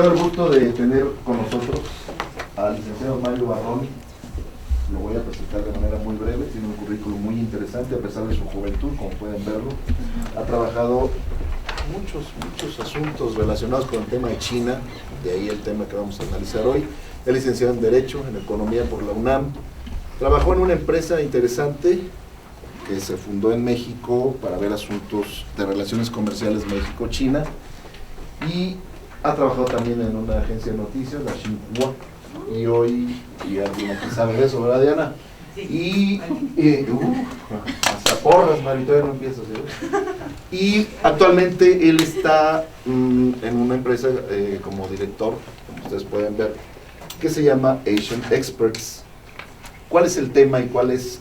tengo el gusto de tener con nosotros al licenciado Mario Barrón. Lo voy a presentar de manera muy breve. Tiene un currículum muy interesante a pesar de su juventud, como pueden verlo. Ha trabajado muchos asuntos relacionados con el tema de China, de ahí el tema que vamos a analizar hoy. Es licenciado en Derecho, en Economía por la UNAM. Trabajó en una empresa interesante que se fundó en México para ver asuntos de relaciones comerciales México-China, y ha trabajado también en una agencia de noticias, la Xinhua, y hoy, y alguien aquí sabe de eso, ¿verdad, Diana? Sí. Hasta porras, Mario, todavía no empiezas, ¿sí? Y actualmente él está en una empresa como director, como ustedes pueden ver, que se llama Asian Experts. ¿Cuál es el tema y cuál es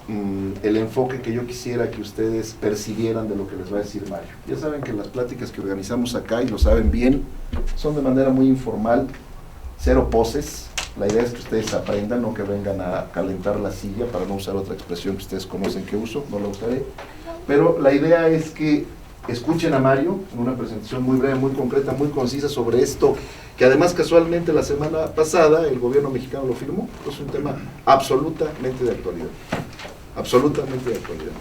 el enfoque que yo quisiera que ustedes percibieran de lo que les va a decir Mario? Ya saben que las pláticas que organizamos acá, y lo saben bien, son de manera muy informal, cero poses. La idea es que ustedes aprendan, no que vengan a calentar la silla, para no usar otra expresión que ustedes conocen que uso, no la usaré. Pero la idea es que escuchen a Mario en una presentación muy breve, muy concreta, muy concisa sobre esto, que además casualmente la semana pasada el gobierno mexicano lo firmó. Es un tema absolutamente de actualidad, absolutamente de actualidad.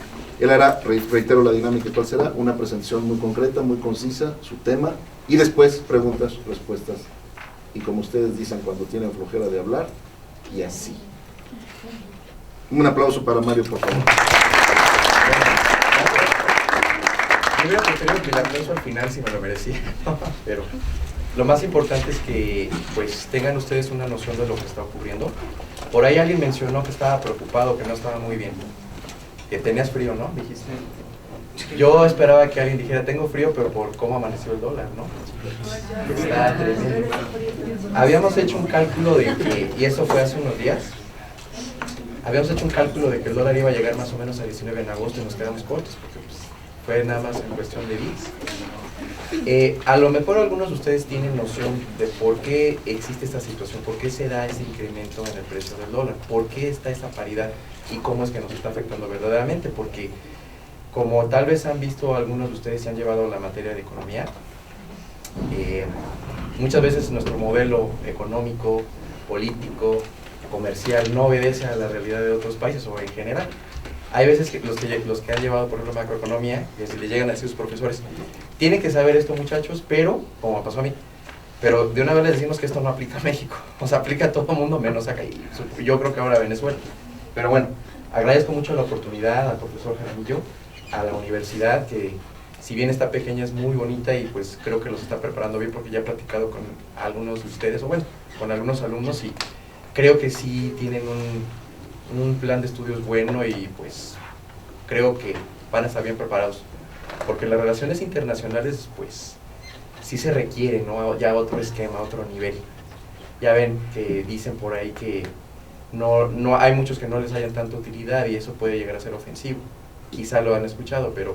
Él hará, reitero la dinámica, ¿cuál será? Una presentación muy concreta, muy concisa, su tema, y después preguntas, respuestas, y como ustedes dicen cuando tienen flojera de hablar, y así. Un aplauso para Mario, por favor. Yo hubiera preferido que el aplauso al final si me lo merecía, pero lo más importante es que pues tengan ustedes una noción de lo que está ocurriendo. Por ahí alguien mencionó que estaba preocupado, que no estaba muy bien, que tenías frío, ¿no? Dijiste. Yo esperaba que alguien dijera, tengo frío, pero por cómo amaneció el dólar, ¿no? Está tremendo. Habíamos hecho un cálculo de que, y eso fue hace unos días, habíamos hecho un cálculo de que el dólar iba a llegar más o menos a 19 en agosto y nos quedamos cortos, porque pues, fue nada más en cuestión de días. A lo mejor algunos de ustedes tienen noción de por qué existe esta situación, por qué se da ese incremento en el precio del dólar, por qué está esa paridad y cómo es que nos está afectando verdaderamente, porque como tal vez han visto algunos de ustedes se han llevado la materia de economía, muchas veces nuestro modelo económico, político, comercial no obedece a la realidad de otros países o en general. Hay veces que los que han llevado, por ejemplo, macroeconomía, que si le llegan a decir sus profesores, tienen que saber esto, muchachos, pero, como pasó a mí, pero de una vez les decimos que esto no aplica a México, o sea, aplica a todo el mundo menos acá, y yo creo que ahora a Venezuela. Pero bueno, agradezco mucho la oportunidad al profesor Jaramillo, a la universidad, que si bien está pequeña es muy bonita y pues creo que los está preparando bien, porque ya he platicado con algunos de ustedes, o bueno, con algunos alumnos, y creo que sí tienen un plan de estudios bueno, y pues creo que van a estar bien preparados, porque las relaciones internacionales pues sí se requiere, ¿no? Ya otro esquema, otro nivel. Ya ven que dicen por ahí que no hay muchos que no les hayan tanta utilidad, y eso puede llegar a ser ofensivo. Quizá lo han escuchado, pero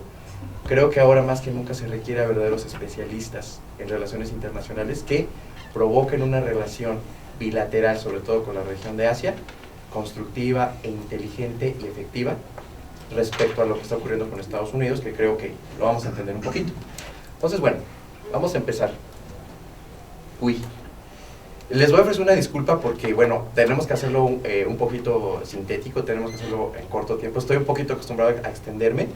creo que ahora más que nunca se requiere a verdaderos especialistas en relaciones internacionales que provoquen una relación bilateral, sobre todo con la región de Asia, constructiva e inteligente y efectiva respecto a lo que está ocurriendo con Estados Unidos, que creo que lo vamos a entender un poquito. Entonces, bueno, vamos a empezar. Les voy a ofrecer una disculpa porque, bueno, tenemos que hacerlo un poquito sintético, tenemos que hacerlo en corto tiempo. Estoy un poquito acostumbrado a extenderme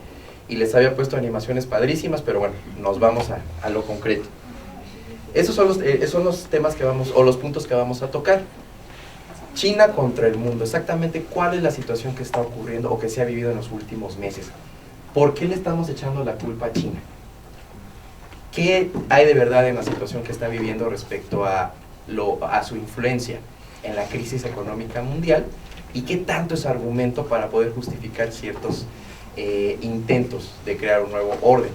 y les había puesto animaciones padrísimas, pero bueno, nos vamos a lo concreto. Esos son los temas que vamos, o los puntos que vamos a tocar. China contra el mundo, exactamente cuál es la situación que está ocurriendo o que se ha vivido en los últimos meses. ¿Por qué le estamos echando la culpa a China? ¿Qué hay de verdad en la situación que está viviendo respecto a su influencia en la crisis económica mundial, y qué tanto es argumento para poder justificar ciertos intentos de crear un nuevo orden?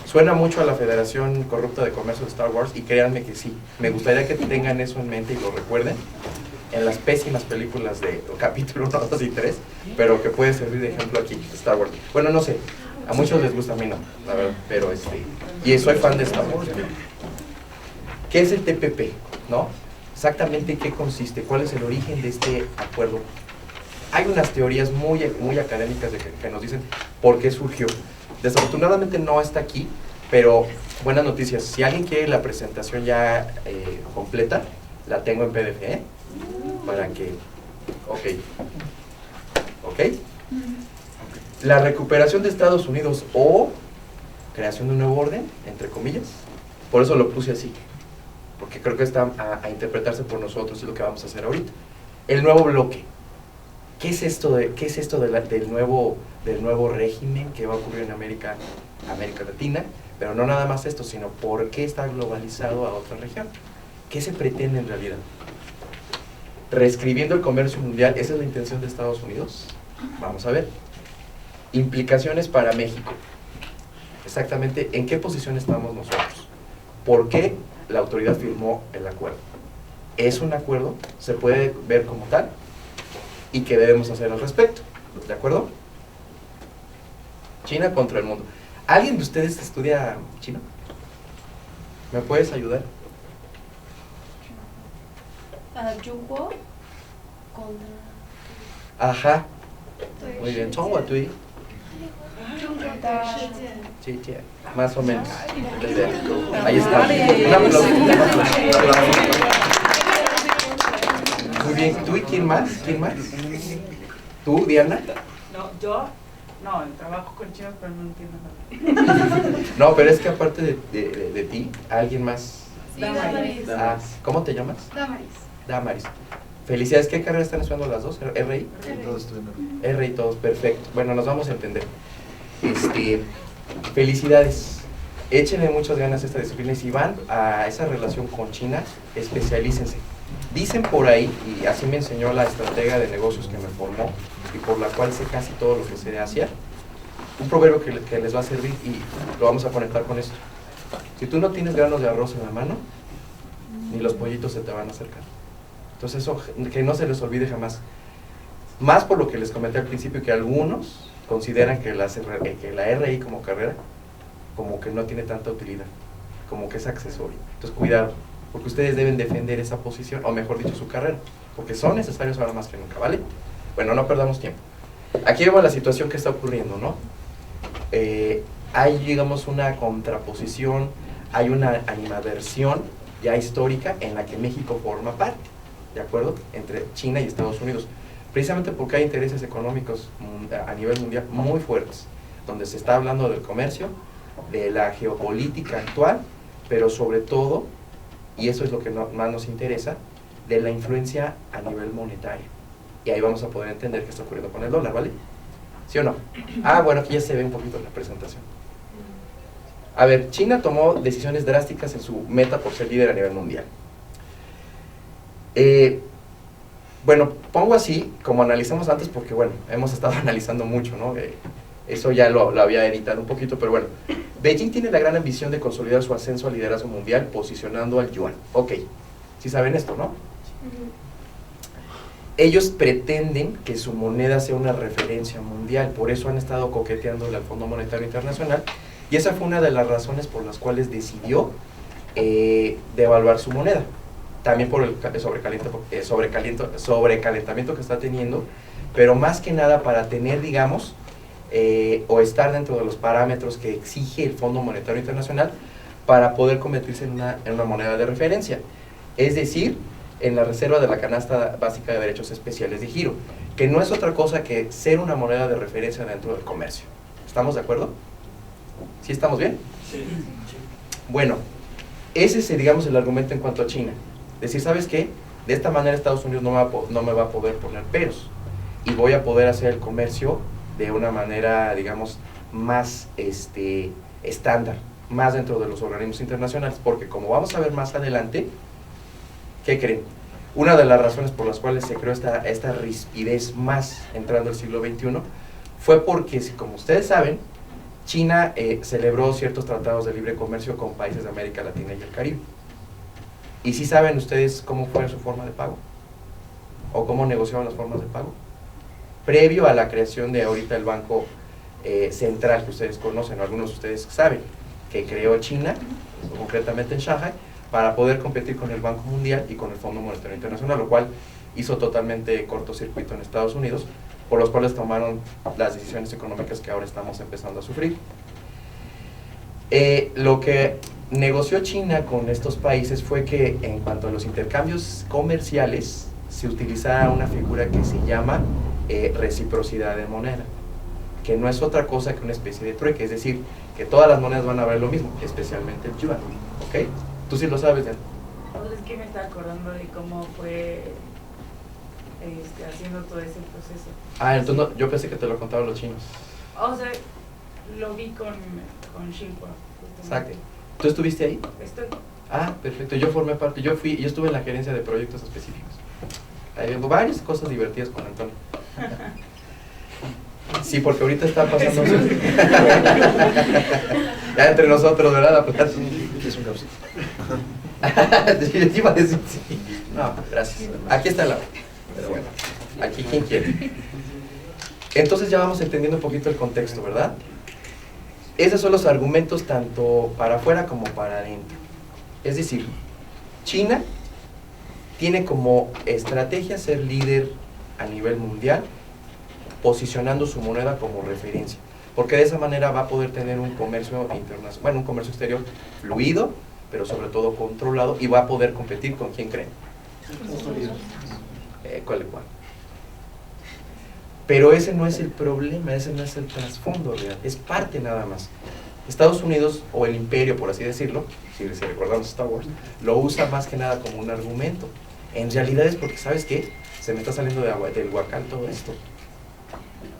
Suena mucho a la Federación Corrupta de Comercio de Star Wars, y créanme que sí, me gustaría que tengan eso en mente y lo recuerden en las pésimas películas de capítulo 1, 2 y 3, pero que puede servir de ejemplo aquí, Star Wars. Bueno, no sé, a muchos les gusta, a mí no, la verdad, pero y soy fan de Star Wars. ¿Qué es el TPP? ¿No? Exactamente en qué consiste, cuál es el origen de este acuerdo. Hay unas teorías muy académicas que nos dicen por qué surgió. Desafortunadamente no está aquí, pero buenas noticias. Si alguien quiere la presentación ya completa, la tengo en PDF, para que... Ok. La recuperación de Estados Unidos o creación de un nuevo orden, entre comillas, por eso lo puse así, porque creo que está a interpretarse por nosotros, es lo que vamos a hacer ahorita. El nuevo bloque. ¿Qué es esto del nuevo régimen que va a ocurrir en América Latina? Pero no nada más esto, sino por qué está globalizado a otra región. ¿Qué se pretende en realidad? Reescribiendo el comercio mundial, ¿esa es la intención de Estados Unidos? Vamos a ver. Implicaciones para México. Exactamente, ¿en qué posición estamos nosotros? ¿Por qué la autoridad firmó el acuerdo? ¿Es un acuerdo? ¿Se puede ver como tal? ¿Y qué debemos hacer al respecto? ¿De acuerdo? China contra el mundo. ¿Alguien de ustedes estudia chino? ¿Me puedes ayudar? Yugo contra... Ajá. Muy bien. Sí, más o menos. Ahí está. Un aplauso. Muy bien. ¿Tú y quién más? ¿Quién más? ¿Tú, Diana? No, yo trabajo con chinos, pero no entiendo nada. No, pero es que aparte de ti, ¿alguien más? Sí, Damaris. Ah, ¿cómo te llamas? Damaris. Damaris. Felicidades. ¿Qué carrera están estudiando las dos? ¿RI? Todos estudian. R y todos, perfecto. Bueno, nos vamos a entender. Felicidades. Échenle muchas ganas a esta disciplina y si van a esa relación con China, especialícense. Dicen por ahí, y así me enseñó la estratega de negocios que me formó y por la cual sé casi todo lo que sé de Asia, un proverbio que les va a servir y lo vamos a conectar con esto. Si tú no tienes granos de arroz en la mano, ni los pollitos se te van a acercar. Entonces eso, que no se les olvide jamás. Más por lo que les comenté al principio, que algunos consideran que la RI como carrera, como que no tiene tanta utilidad, como que es accesorio. Entonces cuidado, porque ustedes deben defender esa posición, o mejor dicho, su carrera, porque son necesarios ahora más que nunca, ¿vale? Bueno, no perdamos tiempo. Aquí vemos la situación que está ocurriendo, ¿no? Hay, digamos, una contraposición, hay una animadversión ya histórica en la que México forma parte, ¿de acuerdo? Entre China y Estados Unidos, precisamente porque hay intereses económicos a nivel mundial muy fuertes, donde se está hablando del comercio, de la geopolítica actual, pero sobre todo, y eso es lo que más nos interesa, de la influencia a nivel monetario. Y ahí vamos a poder entender qué está ocurriendo con el dólar, ¿vale? ¿Sí o no? Ah, bueno, aquí ya se ve un poquito en la presentación. A ver, China tomó decisiones drásticas en su meta por ser líder a nivel mundial. Bueno, pongo así, como analizamos antes, porque bueno, hemos estado analizando mucho, ¿no? Eso ya lo había editado un poquito, pero bueno. Beijing tiene la gran ambición de consolidar su ascenso al liderazgo mundial, posicionando al yuan. Ok, sí saben esto, ¿no? Ellos pretenden que su moneda sea una referencia mundial, por eso han estado coqueteándole al Fondo Monetario Internacional, y esa fue una de las razones por las cuales decidió devaluar su moneda. También por el sobrecalentamiento que está teniendo, pero más que nada para tener, digamos, o estar dentro de los parámetros que exige el Fondo Monetario Internacional para poder convertirse en una moneda de referencia. Es decir, en la reserva de la canasta básica de derechos especiales de giro, que no es otra cosa que ser una moneda de referencia dentro del comercio. ¿Estamos de acuerdo? ¿Sí estamos bien? Sí. Bueno, ese es, digamos, el argumento en cuanto a China. Decir, ¿sabes qué? De esta manera Estados Unidos no me va a poder poner peros y voy a poder hacer el comercio de una manera, digamos, más estándar, más dentro de los organismos internacionales, porque como vamos a ver más adelante, ¿qué creen? Una de las razones por las cuales se creó esta rispidez más entrando el siglo XXI fue porque, como ustedes saben, China celebró ciertos tratados de libre comercio con países de América Latina y el Caribe. ¿Y sí saben ustedes cómo fue su forma de pago? ¿O cómo negociaban las formas de pago? Previo a la creación de ahorita el Banco Central que ustedes conocen, algunos de ustedes saben, que creó China, concretamente en Shanghai, para poder competir con el Banco Mundial y con el Fondo Monetario Internacional, lo cual hizo totalmente cortocircuito en Estados Unidos, por los cuales tomaron las decisiones económicas que ahora estamos empezando a sufrir. Lo que negoció China con estos países fue que en cuanto a los intercambios comerciales se utilizara una figura que se llama reciprocidad de moneda, que no es otra cosa que una especie de trueque, es decir, que todas las monedas van a valer lo mismo, especialmente el yuan, ¿ok? Tú sí lo sabes, Dan. Pues es que me está acordando de cómo fue haciendo todo ese proceso. Ah, entonces no, yo pensé que te lo contaban los chinos. O sea, lo vi con Xinhua. Exacto. ¿Tú estuviste ahí? Estoy. Ah, perfecto. Yo formé parte, yo estuve en la gerencia de proyectos específicos. Hay varias cosas divertidas con Antonio. Sí, porque ahorita está pasando. Ya entre nosotros, ¿verdad? La plata. Es un causito. Yo te iba a decir sí. No, gracias. Aquí está la. Pero bueno, aquí quien quiere. Entonces ya vamos entendiendo un poquito el contexto, ¿verdad? Esos son los argumentos tanto para afuera como para adentro. Es decir, China tiene como estrategia ser líder a nivel mundial, posicionando su moneda como referencia, porque de esa manera va a poder tener un comercio internacional, bueno, un comercio exterior fluido, pero sobre todo controlado, y va a poder competir con quién creen. ¿Cuál? Pero ese no es el problema, ese no es el trasfondo real, es parte nada más. Estados Unidos, o el imperio por así decirlo, si recordamos Star Wars, lo usa más que nada como un argumento. En realidad es porque, ¿sabes qué? Se me está saliendo del huacal todo esto.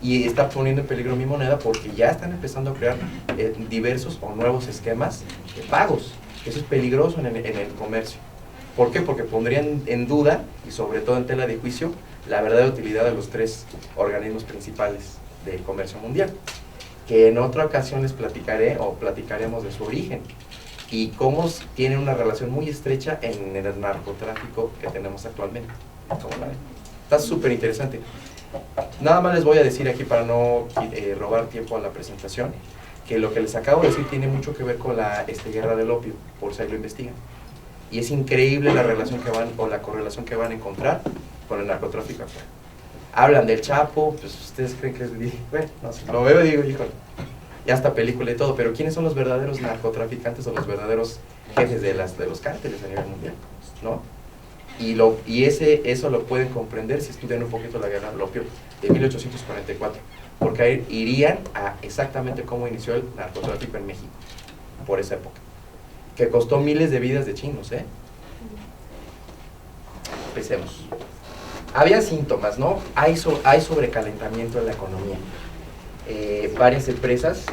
Y está poniendo en peligro mi moneda porque ya están empezando a crear diversos o nuevos esquemas de pagos. Eso es peligroso en el comercio. ¿Por qué? Porque pondrían en duda, y sobre todo en tela de juicio, la verdadera utilidad de los tres organismos principales del comercio mundial, que en otra ocasión les platicaré o platicaremos de su origen y cómo tienen una relación muy estrecha en el narcotráfico que tenemos actualmente. ¿Cómo la ven? Está súper interesante. Nada más les voy a decir aquí para no robar tiempo a la presentación, que lo que les acabo de decir tiene mucho que ver con la guerra del opio, por si ahí lo investigan. Y es increíble la relación que van, o la correlación que van a encontrar con el narcotráfico actual. Hablan del Chapo, pues ustedes creen que es... Bueno, no sé, lo veo y digo, híjole, ya hasta película y todo, pero ¿quiénes son los verdaderos narcotraficantes o los verdaderos jefes de los cárteles a nivel mundial? ¿No? Y eso lo pueden comprender si estudian un poquito la guerra del opio de 1844, porque ahí irían a exactamente cómo inició el narcotráfico en México, por esa época, que costó miles de vidas de chinos, ¿eh? Empecemos. Había síntomas, ¿no? Hay sobrecalentamiento en la economía. Varias empresas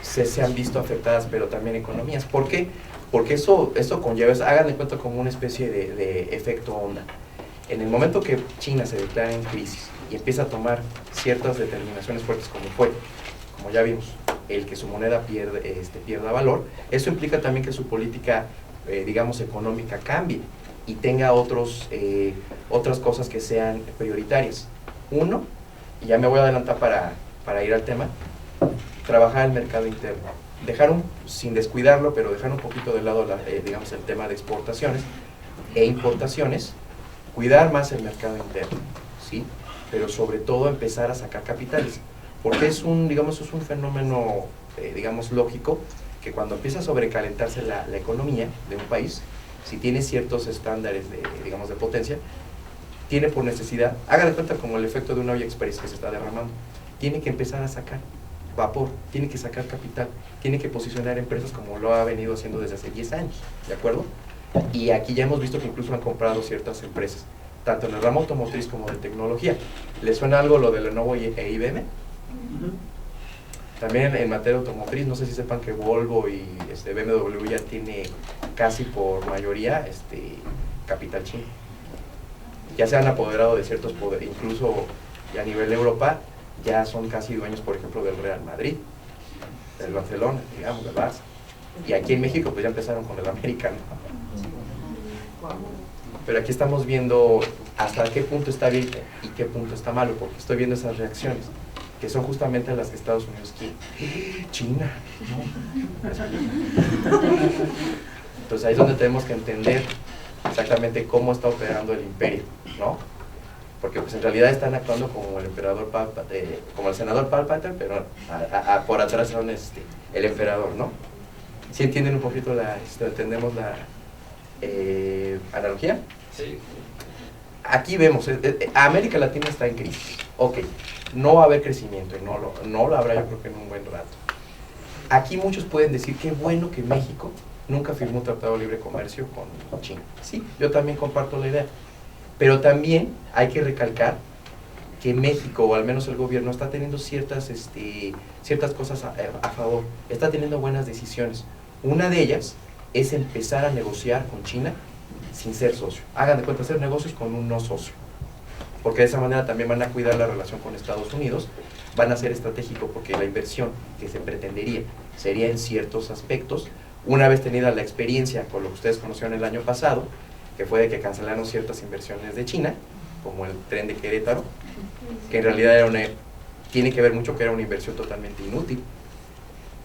se han visto afectadas, pero también economías. ¿Por qué? Porque eso conlleva, hagan de cuenta como una especie de efecto onda. En el momento que China se declara en crisis y empieza a tomar ciertas determinaciones fuertes como ya vimos, el que su moneda pierda valor, eso implica también que su política, digamos, económica cambie y tenga otras cosas que sean prioritarias. Uno, y ya me voy a adelantar para ir al tema, trabajar el mercado interno. Sin descuidarlo, pero dejar un poquito de lado, digamos, el tema de exportaciones e importaciones, cuidar más el mercado interno, ¿sí? Pero sobre todo empezar a sacar capitales, porque es un fenómeno, digamos, lógico, que cuando empieza a sobrecalentarse la economía de un país, si tiene ciertos estándares de potencia, tiene por necesidad, haga de cuenta como el efecto de una olla express que se está derramando, tiene que empezar a sacar vapor, tiene que sacar capital, tiene que posicionar empresas como lo ha venido haciendo desde hace 10 años, ¿de acuerdo? Y aquí ya hemos visto que incluso han comprado ciertas empresas, tanto en el ramo automotriz como de tecnología. ¿Les suena algo lo de Lenovo e IBM? También en materia automotriz, no sé si sepan que Volvo y BMW ya tiene casi por mayoría capital chino. Ya se han apoderado de ciertos poderes, incluso a nivel Europa, ya son casi dueños, por ejemplo, del Real Madrid, del Barcelona, digamos, del Barça. Y aquí en México pues ya empezaron con el América, ¿no? Pero aquí estamos viendo hasta qué punto está bien y qué punto está malo, porque estoy viendo esas reacciones, que son justamente las que Estados Unidos quiere. China, ¿no? Entonces ahí es donde tenemos que entender exactamente cómo está operando el imperio, ¿no? Porque pues en realidad están actuando como el emperador como el senador Palpatine, pero por atrás son el emperador, ¿no? ¿Sí entienden un poquito entendemos la analogía? Sí. Aquí vemos, América Latina está en crisis. Ok, no va a haber crecimiento y no lo habrá yo creo que en un buen rato. Aquí muchos pueden decir qué bueno que México nunca firmó un tratado de libre comercio con China. Sí, yo también comparto la idea. Pero también hay que recalcar que México, o al menos el gobierno, está teniendo ciertas cosas a favor. Está teniendo buenas decisiones. Una de ellas es empezar a negociar con China sin ser socio. Hagan de cuenta, hacer negocios con un no socio. Porque de esa manera también van a cuidar la relación con Estados Unidos, van a ser estratégico porque la inversión que se pretendería sería en ciertos aspectos, una vez tenida la experiencia con lo que ustedes conocieron el año pasado, que fue de que cancelaron ciertas inversiones de China, como el tren de Querétaro, que en realidad tiene que ver mucho que era una inversión totalmente inútil,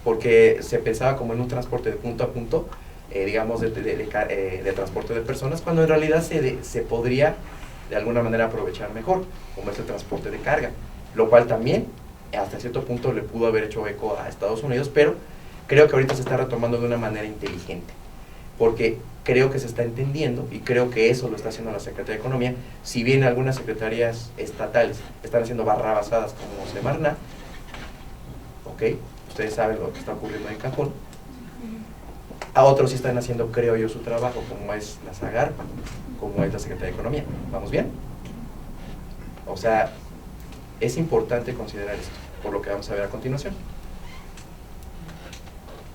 porque se pensaba como en un transporte de punto a punto, digamos de transporte de personas, cuando en realidad se podría de alguna manera aprovechar mejor, como es el transporte de carga, lo cual también hasta cierto punto le pudo haber hecho eco a Estados Unidos, pero creo que ahorita se está retomando de una manera inteligente, porque creo que se está entendiendo, y creo que eso lo está haciendo la Secretaría de Economía, si bien algunas secretarías estatales están haciendo barrabasadas como Semarnat, ok, ustedes saben lo que está ocurriendo en Cancún, a otros sí están haciendo, creo yo, su trabajo, como es la Zagarpa, como es la Secretaría de Economía. ¿Vamos bien? O sea, es importante considerar esto, por lo que vamos a ver a continuación.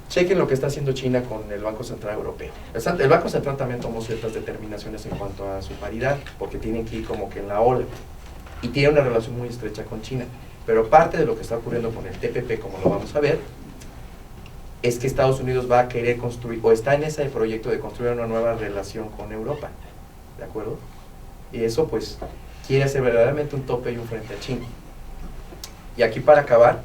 Chequen lo que está haciendo China con el Banco Central Europeo. El Banco Central también tomó ciertas determinaciones en cuanto a su paridad, porque tienen que ir como que en la ola, y tiene una relación muy estrecha con China. Pero parte de lo que está ocurriendo con el TPP, como lo vamos a ver, es que Estados Unidos va a querer construir, o está en ese proyecto de construir una nueva relación con Europa, ¿de acuerdo? Y eso pues quiere hacer verdaderamente un tope y un frente a China. Y aquí para acabar,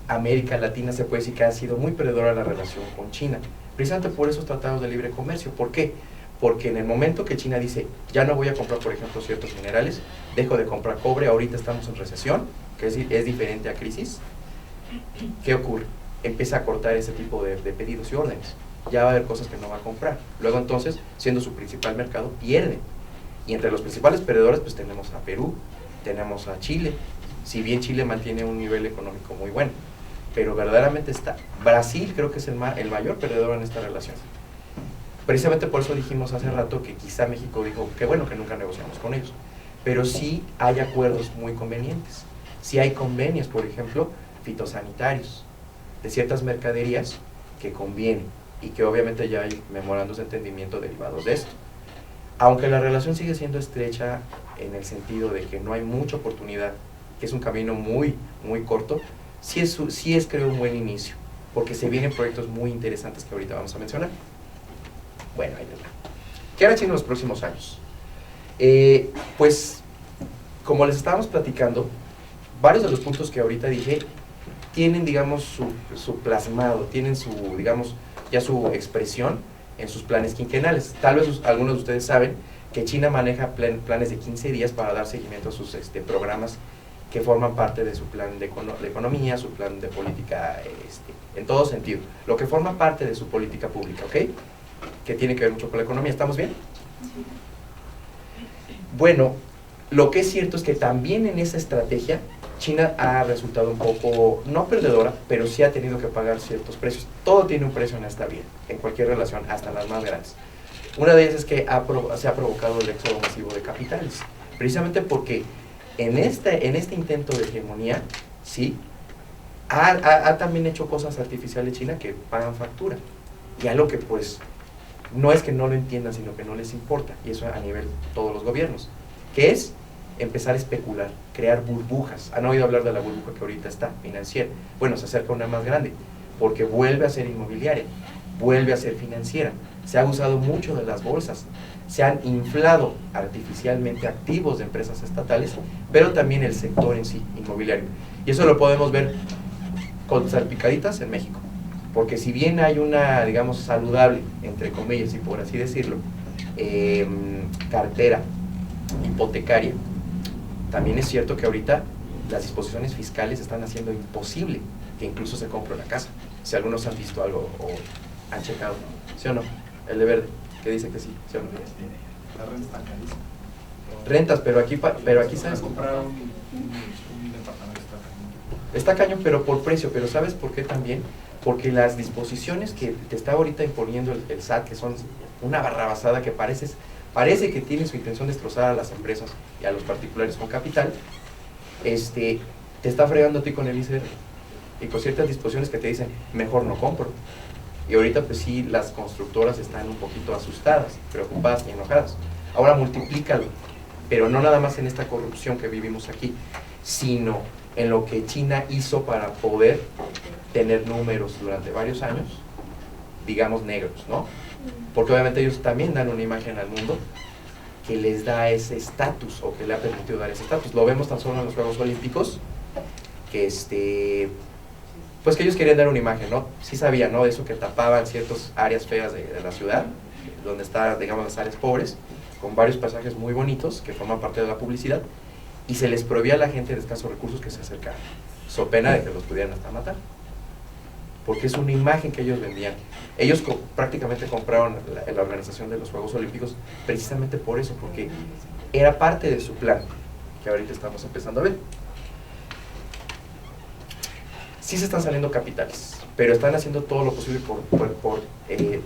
América Latina se puede decir que ha sido muy perdedora en la relación con China, precisamente por esos tratados de libre comercio. ¿Por qué? Porque en el momento que China dice, ya no voy a comprar, por ejemplo, ciertos minerales, dejo de comprar cobre, ahorita estamos en recesión, que es diferente a crisis, ¿qué ocurre? Empieza a cortar ese tipo de pedidos y órdenes. Ya va a haber cosas que no va a comprar. Luego entonces, siendo su principal mercado, pierde. Y entre los principales perdedores, pues tenemos a Perú, tenemos a Chile. Si bien Chile mantiene un nivel económico muy bueno, pero verdaderamente está. Brasil creo que es el mayor perdedor en esta relación. Precisamente por eso dijimos hace rato que quizá México dijo, qué bueno que nunca negociamos con ellos. Pero sí hay acuerdos muy convenientes. Sí hay convenios, por ejemplo, fitosanitarios, de ciertas mercaderías que convienen y que obviamente ya hay memorandos de entendimiento derivados de esto. Aunque la relación sigue siendo estrecha en el sentido de que no hay mucha oportunidad, que es un camino muy corto, sí es creo un buen inicio, porque se vienen proyectos muy interesantes que ahorita vamos a mencionar. Bueno, ahí está. ¿Qué hará China en los próximos años? Pues, como les estábamos platicando, varios de los puntos que ahorita dije tienen, digamos, su plasmado, tienen su, digamos, ya su expresión en sus planes quinquenales. Tal vez algunos de ustedes saben que China maneja planes de 15 días para dar seguimiento a sus programas que forman parte de su plan de economía, su plan de política, en todo sentido. Lo que forma parte de su política pública, ¿ok? Que tiene que ver mucho con la economía. ¿Estamos bien? Bueno, lo que es cierto es que también en esa estrategia China ha resultado un poco, no perdedora, pero sí ha tenido que pagar ciertos precios. Todo tiene un precio en esta vida, en cualquier relación, hasta las más grandes. Una de ellas es que se ha provocado el éxodo masivo de capitales, precisamente porque en este intento de hegemonía, sí, ha también hecho cosas artificiales China que pagan factura. Y algo que pues no es que no lo entiendan, sino que no les importa, y eso a nivel de todos los gobiernos, que es empezar a especular, crear burbujas. ¿Han oído hablar de la burbuja que ahorita está financiera? Bueno, se acerca una más grande, porque vuelve a ser inmobiliaria, vuelve a ser financiera. Se ha abusado mucho de las bolsas, se han inflado artificialmente activos de empresas estatales, pero también el sector en sí, inmobiliario. Y eso lo podemos ver con salpicaditas en México, porque si bien hay una, digamos, saludable, entre comillas y por así decirlo, cartera hipotecaria, también es cierto que ahorita las disposiciones fiscales están haciendo imposible que incluso se compre una casa. Si algunos han visto algo o han checado, ¿sí o no? El de verde, que dice que sí, ¿sí o no? La renta está carísima. Rentas, pero aquí ¿sabes? Comprar un departamento Está cañón, pero por precio. Pero ¿sabes por qué también? Porque las disposiciones que te está ahorita imponiendo el SAT, que son una barrabasada que parece que tiene su intención de destrozar a las empresas y a los particulares con capital, te está fregando a ti con el ICR y con ciertas disposiciones que te dicen, mejor no compro. Y ahorita pues sí, las constructoras están un poquito asustadas, preocupadas y enojadas. Ahora multiplícalo, pero no nada más en esta corrupción que vivimos aquí, sino en lo que China hizo para poder tener números durante varios años, digamos negros, ¿no? Porque obviamente ellos también dan una imagen al mundo que les da ese estatus, o que le ha permitido dar ese estatus. Lo vemos tan solo en los Juegos Olímpicos, que pues que ellos querían dar una imagen, ¿no? Sí sabían, ¿no? De eso que tapaban ciertas áreas feas de la ciudad, donde están, digamos, las áreas pobres, con varios pasajes muy bonitos que forman parte de la publicidad, y se les prohibía a la gente de escasos recursos que se acercara, so pena de que los pudieran hasta matar, porque es una imagen que ellos vendían. Ellos prácticamente compraron la organización de los Juegos Olímpicos precisamente por eso, porque era parte de su plan, que ahorita estamos empezando a ver. Sí se están saliendo capitales, pero están haciendo todo lo posible por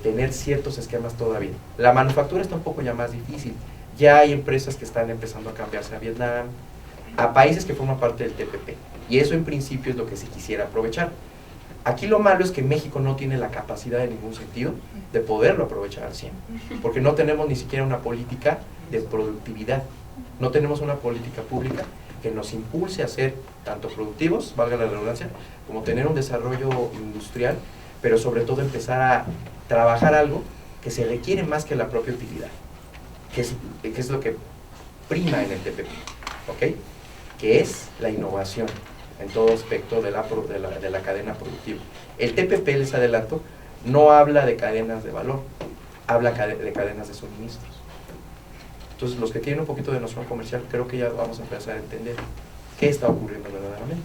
tener ciertos esquemas todavía. La manufactura está un poco ya más difícil. Ya hay empresas que están empezando a cambiarse a Vietnam, a países que forman parte del TPP. Y eso en principio es lo que se quisiera aprovechar. Aquí lo malo es que México no tiene la capacidad en ningún sentido de poderlo aprovechar al 100, porque no tenemos ni siquiera una política de productividad. No tenemos una política pública que nos impulse a ser tanto productivos, valga la redundancia, como tener un desarrollo industrial, pero sobre todo empezar a trabajar algo que se requiere más que la propia utilidad, que es lo que prima en el TPP, ¿ok? Que es la innovación en todo aspecto de la cadena productiva. El TPP, les adelanto, no habla de cadenas de valor, habla de cadenas de suministros. Entonces, los que tienen un poquito de noción comercial, creo que ya vamos a empezar a entender qué está ocurriendo verdaderamente,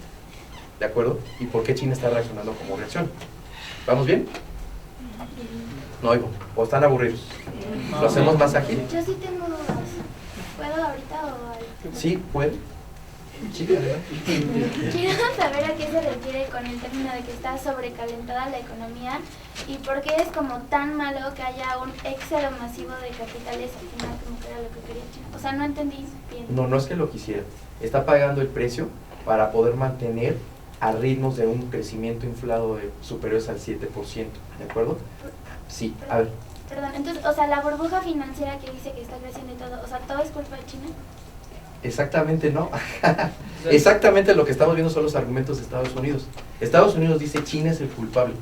¿de acuerdo? Y por qué China está reaccionando como reacciona. ¿Vamos bien? No oigo, o están aburridos. ¿Lo hacemos más ágil? Yo sí tengo dudas. ¿Puedo ahorita o ahorita? Sí, puede. Sí, adelante. Quiero saber a qué se refiere con el término de que está sobrecalentada la economía y por qué es como tan malo que haya un éxodo masivo de capitales al final, como que era lo que quería China. O sea, no entendí bien. No es que lo quisiera. Está pagando el precio para poder mantener a ritmos de un crecimiento inflado superiores al 7%, ¿de acuerdo? Sí, a ver. Perdón, entonces, o sea, la burbuja financiera que dice que está creciendo y todo, o sea, ¿todo es culpa de China? Exactamente no. Exactamente lo que estamos viendo son los argumentos de Estados Unidos. Estados Unidos dice China es el culpable.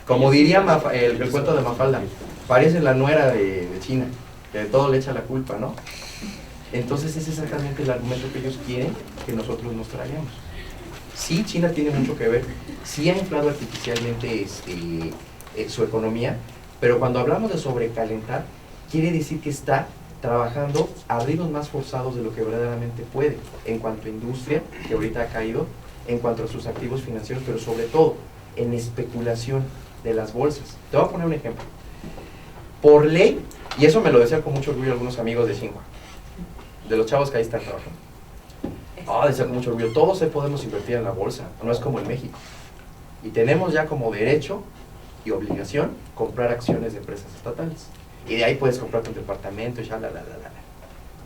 Como diría el cuento de Mafalda, parece la nuera de China, que de todo le echa la culpa, ¿no? Entonces es exactamente el argumento que ellos quieren que nosotros nos traigamos. Sí, China tiene mucho que ver, sí ha inflado artificialmente su economía, pero cuando hablamos de sobrecalentar, quiere decir que está trabajando a ritmos más forzados de lo que verdaderamente puede, en cuanto a industria, que ahorita ha caído, en cuanto a sus activos financieros, pero sobre todo en especulación de las bolsas. Te voy a poner un ejemplo. Por ley, y eso me lo decían con mucho orgullo algunos amigos de Tsinghua, de los chavos que ahí están trabajando. Decía con mucho orgullo, todos podemos invertir en la bolsa, no es como en México. Y tenemos ya como derecho y obligación comprar acciones de empresas estatales. Y de ahí puedes comprarte un departamento,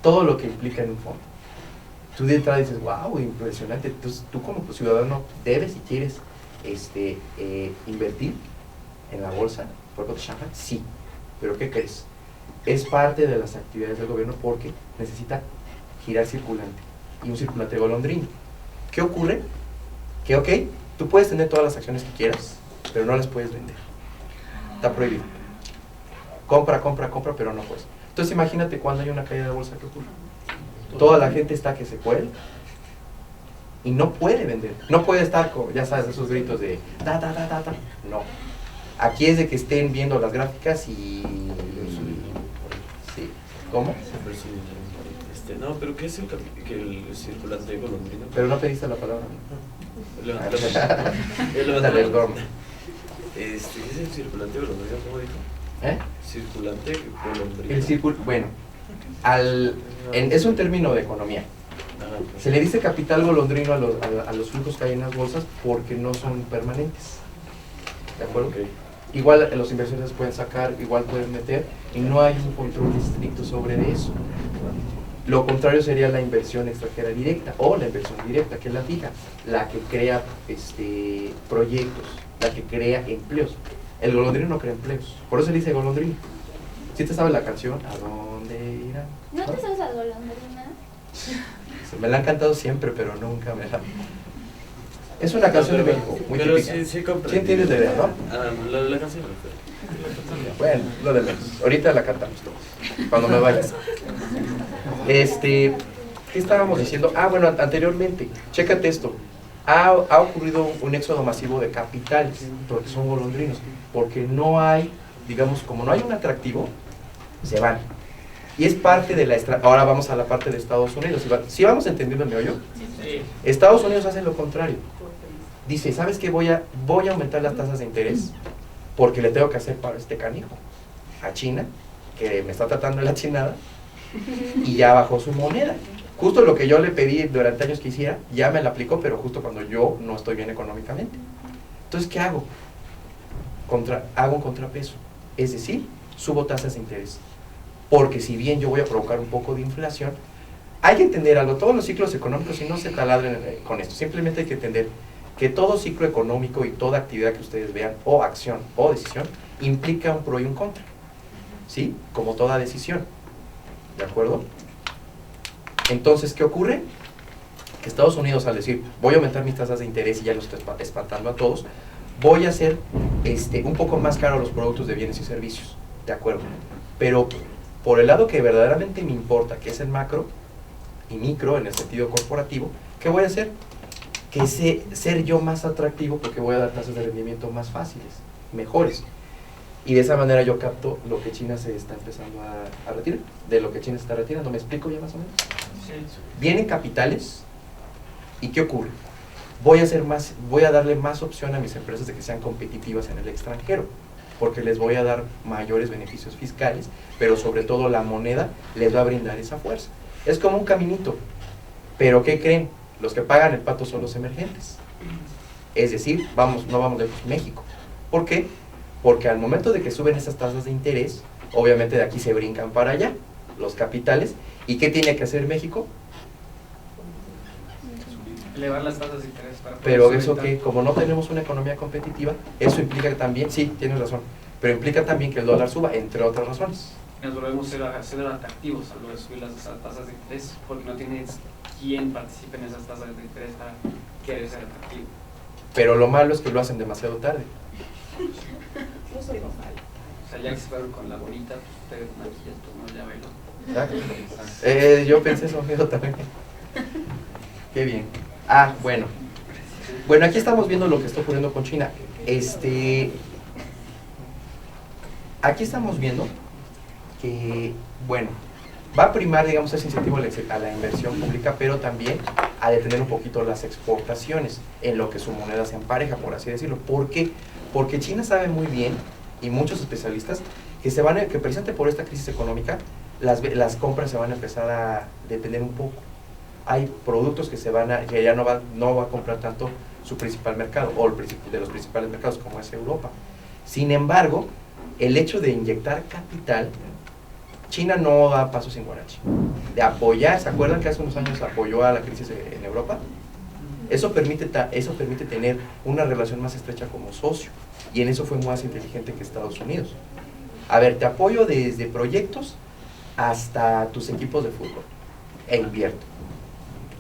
todo lo que implica en un fondo. Tú de entrada dices, wow, impresionante. Entonces, tú como ciudadano debes y quieres invertir en la bolsa, por ejemplo, Shanghai, sí. Pero ¿qué crees? Es parte de las actividades del gobierno porque necesita girar circulante. Y un circulante golondrino. ¿Qué ocurre? Que, ok, tú puedes tener todas las acciones que quieras, pero no las puedes vender. Está prohibido. Compra, pero no puedes. Entonces imagínate cuando hay una caída de bolsa, ¿qué ocurre? Toda la gente está que se cuelga y no puede vender. No puede estar con, ya sabes, esos gritos de No. Aquí es de que estén viendo las gráficas y... Sí. ¿Cómo? No, pero ¿qué es el circulante golondrino? Pero no pediste la palabra. Dale, Dale, el gormo. ¿Qué es el circulante golondrino? ¿Cómo dijo? Circulante golondrino. El círculo, bueno, es un término de economía. Ajá. Se le dice capital golondrino a los flujos que hay en las bolsas porque no son permanentes. ¿De acuerdo? Ok. Igual los inversores pueden sacar, igual pueden meter, y no hay un control estricto sobre eso. Lo contrario sería la inversión extranjera directa o la inversión directa, que es la fija, la que crea proyectos, la que crea empleos. El golondrino no crea empleos, por eso se dice golondrino. ¿Sí te sabes la canción? ¿A dónde irá? ¿No te sabes a golondrina? Me la han cantado siempre, pero nunca me la... Es una canción de México, muy pero típica. sí comprendí. ¿Sí entiendes de idea, no? La canción. Bueno, lo de menos. Ahorita la cantamos todos, cuando me vaya. ¿Qué estábamos diciendo? Bueno, anteriormente, chécate esto. Ha ocurrido un éxodo masivo de capitales, porque son golondrinos, porque no hay, digamos, como no hay un atractivo, se van. Y es parte de la ahora vamos a la parte de Estados Unidos. ¿Sí vamos entendiendo el meollo? Sí. Estados Unidos hace lo contrario. Dice, ¿sabes qué? Voy a aumentar las tasas de interés porque le tengo que hacer para este canijo a China, que me está tratando de la chinada, y ya bajó su moneda. Justo lo que yo le pedí durante años que hiciera, ya me la aplicó, pero justo cuando yo no estoy bien económicamente. Entonces, ¿qué hago? Hago un contrapeso, es decir, subo tasas de interés. Porque si bien yo voy a provocar un poco de inflación, hay que entender algo, todos los ciclos económicos, y no se taladren con esto, simplemente hay que entender que todo ciclo económico y toda actividad que ustedes vean, o acción o decisión, implica un pro y un contra, ¿sí? Como toda decisión, ¿de acuerdo? Entonces, ¿qué ocurre? Que Estados Unidos, al decir, voy a aumentar mis tasas de interés y ya los estoy espantando a todos, voy a hacer un poco más caro los productos de bienes y servicios, ¿de acuerdo? Pero por el lado que verdaderamente me importa, que es el macro y micro en el sentido corporativo, ¿qué voy a hacer? Que ser yo más atractivo, porque voy a dar tasas de rendimiento más fáciles, mejores. Y de esa manera yo capto lo que China se está empezando a retirar, de lo que China se está retirando. ¿Me explico ya más o menos? Sí. Vienen capitales, ¿y qué ocurre? Voy a darle más opción a mis empresas de que sean competitivas en el extranjero, porque les voy a dar mayores beneficios fiscales, pero sobre todo la moneda les va a brindar esa fuerza. Es como un caminito, pero ¿qué creen? Los que pagan el pato son los emergentes. Es decir, no vamos lejos, México. ¿Por qué? Porque al momento de que suben esas tasas de interés, obviamente de aquí se brincan para allá, los capitales. ¿Y qué tiene que hacer México? Elevar las tasas de interés para poder Pero eso solventar. que, como no tenemos una economía competitiva, eso implica que también, sí, tienes razón, pero implica también que el dólar suba, entre otras razones. Nos volvemos a ser atractivos a lo de subir las tasas de interés, porque no tienes quien participe en esas tasas de interés para querer ser atractivo. Pero lo malo es que lo hacen demasiado tarde. O sea, ya que se fueron con la bonita, pues ustedes maquillas, pues no, ya velo. ¿Verdad? Yo pensé eso, amigo, también. Qué bien. Bueno. Bueno, aquí estamos viendo lo que está ocurriendo con China. Aquí estamos viendo que, bueno, va a primar, digamos, ese incentivo a la inversión pública, pero también a detener un poquito las exportaciones en lo que su moneda se empareja, por así decirlo. ¿Por qué? Porque China sabe muy bien, y muchos especialistas, que precisamente por esta crisis económica, las compras se van a empezar a detener un poco. Hay productos que ya no va a comprar tanto su principal mercado, o de los principales mercados, como es Europa. Sin embargo, el hecho de inyectar capital, China no da paso sin guarache. De apoyar, ¿se acuerdan que hace unos años apoyó a la crisis en Europa? Eso permite tener una relación más estrecha como socio, y en eso fue más inteligente que Estados Unidos. A ver, te apoyo desde proyectos hasta tus equipos de fútbol, e invierto.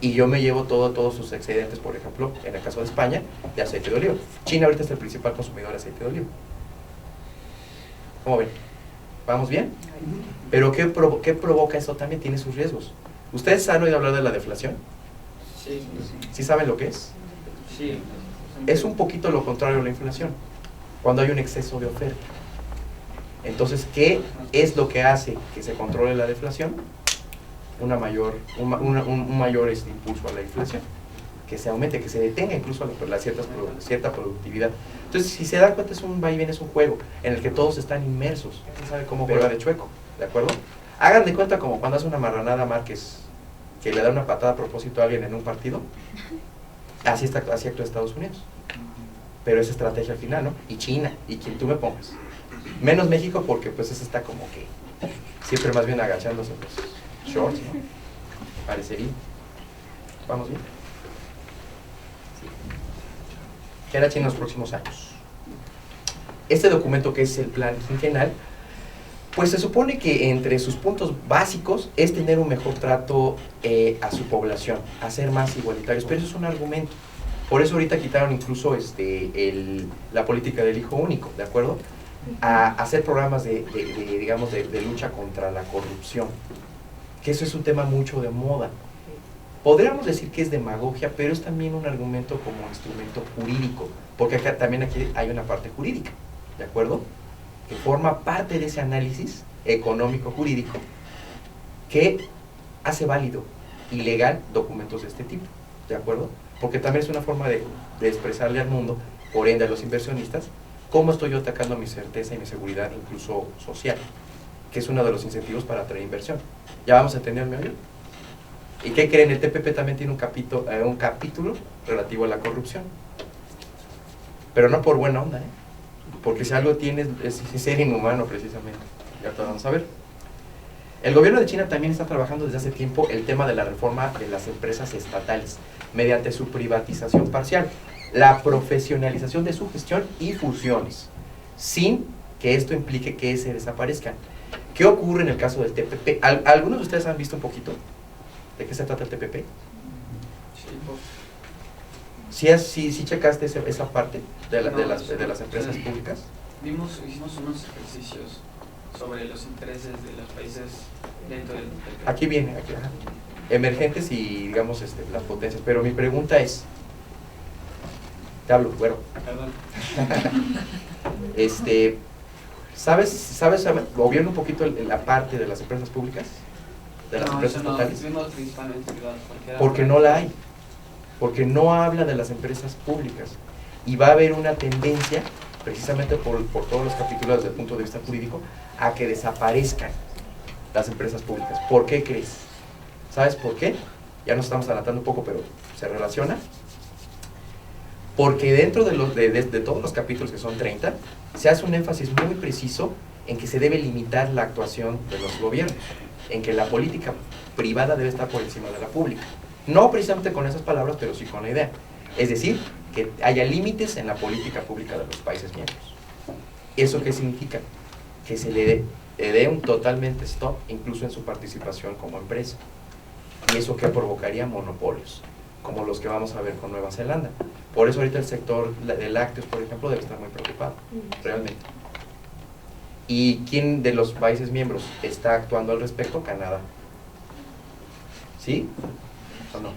Y yo me llevo todos sus excedentes, por ejemplo, en el caso de España, de aceite de oliva. China ahorita es el principal consumidor de aceite de oliva. ¿Cómo ven? ¿Vamos bien? Pero ¿qué provoca eso? También tiene sus riesgos. ¿Ustedes han oído hablar de la deflación? Sí. ¿Sí saben lo que es? Sí. Es un poquito lo contrario a la inflación, cuando hay un exceso de oferta. Entonces, ¿qué es lo que hace que se controle la deflación? Un mayor impulso a la inflación, que se aumente, que se detenga incluso cierta productividad. Entonces, si se dan cuenta, es un vaivén, es un juego en el que todos están inmersos. ¿Quién sabe cómo juega de chueco? ¿De acuerdo? Hagan de cuenta como cuando hace una marranada Márquez, que le da una patada a propósito a alguien en un partido. Así actúa Estados Unidos. Pero es estrategia al final, ¿no? Y China, y quien tú me pongas. Menos México porque pues ese está como que siempre más bien agachándose los shorts, ¿no? Parecería. ¿Vamos bien? Sí. ¿Qué hará China en los próximos años? Este documento, que es el plan quinquenal, pues se supone que entre sus puntos básicos es tener un mejor trato a su población, a ser más igualitarios, pero eso es un argumento. Por eso ahorita quitaron incluso la política del hijo único, ¿de acuerdo? A hacer programas digamos, de lucha contra la corrupción, que eso es un tema mucho de moda. Podríamos decir que es demagogia, pero es también un argumento como instrumento jurídico, porque también aquí hay una parte jurídica, ¿de acuerdo? Que forma parte de ese análisis económico-jurídico que hace válido y legal documentos de este tipo, ¿de acuerdo? Porque también es una forma de expresarle al mundo, por ende a los inversionistas, cómo estoy yo atacando mi certeza y mi seguridad, incluso social, que es uno de los incentivos para atraer inversión. ¿Ya vamos a entenderme hoy? ¿Y qué creen? El TPP también tiene un capítulo relativo a la corrupción, pero no por buena onda, porque si algo tiene es ser inhumano precisamente. Ya te vamos a ver. El gobierno de China también está trabajando desde hace tiempo el tema de la reforma de las empresas estatales mediante su privatización parcial, la profesionalización de su gestión y fusiones, sin que esto implique que se desaparezcan. ¿Qué ocurre en el caso del TPP? ¿Algunos de ustedes han visto un poquito de qué se trata el TPP? ¿Sí checaste esa parte de las empresas públicas? Hicimos unos ejercicios sobre los intereses de los países dentro del TPP. Aquí viene, ajá. Emergentes y digamos las potencias, pero mi pregunta es, te hablo, güero. Perdón. ¿Sabes gobierna un poquito la parte de las empresas públicas? De las empresas estatales. Porque no la hay. Porque no habla de las empresas públicas. Y va a haber una tendencia, precisamente por todos los capítulos desde el punto de vista jurídico, a que desaparezcan las empresas públicas. ¿Por qué crees? ¿Sabes por qué? Ya nos estamos adelantando un poco, pero se relaciona. Porque dentro de todos los capítulos, que son 30, se hace un énfasis muy preciso en que se debe limitar la actuación de los gobiernos, en que la política privada debe estar por encima de la pública. No precisamente con esas palabras, pero sí con la idea. Es decir, que haya límites en la política pública de los países miembros. ¿Eso qué significa? Que se le dé un totalmente stop, incluso en su participación como empresa. ¿Y eso qué provocaría? Monopolios, como los que vamos a ver con Nueva Zelanda. Por eso ahorita el sector de lácteos, por ejemplo, debe estar muy preocupado, realmente. ¿Y quién de los países miembros está actuando al respecto? Canadá. ¿Sí? ¿O no?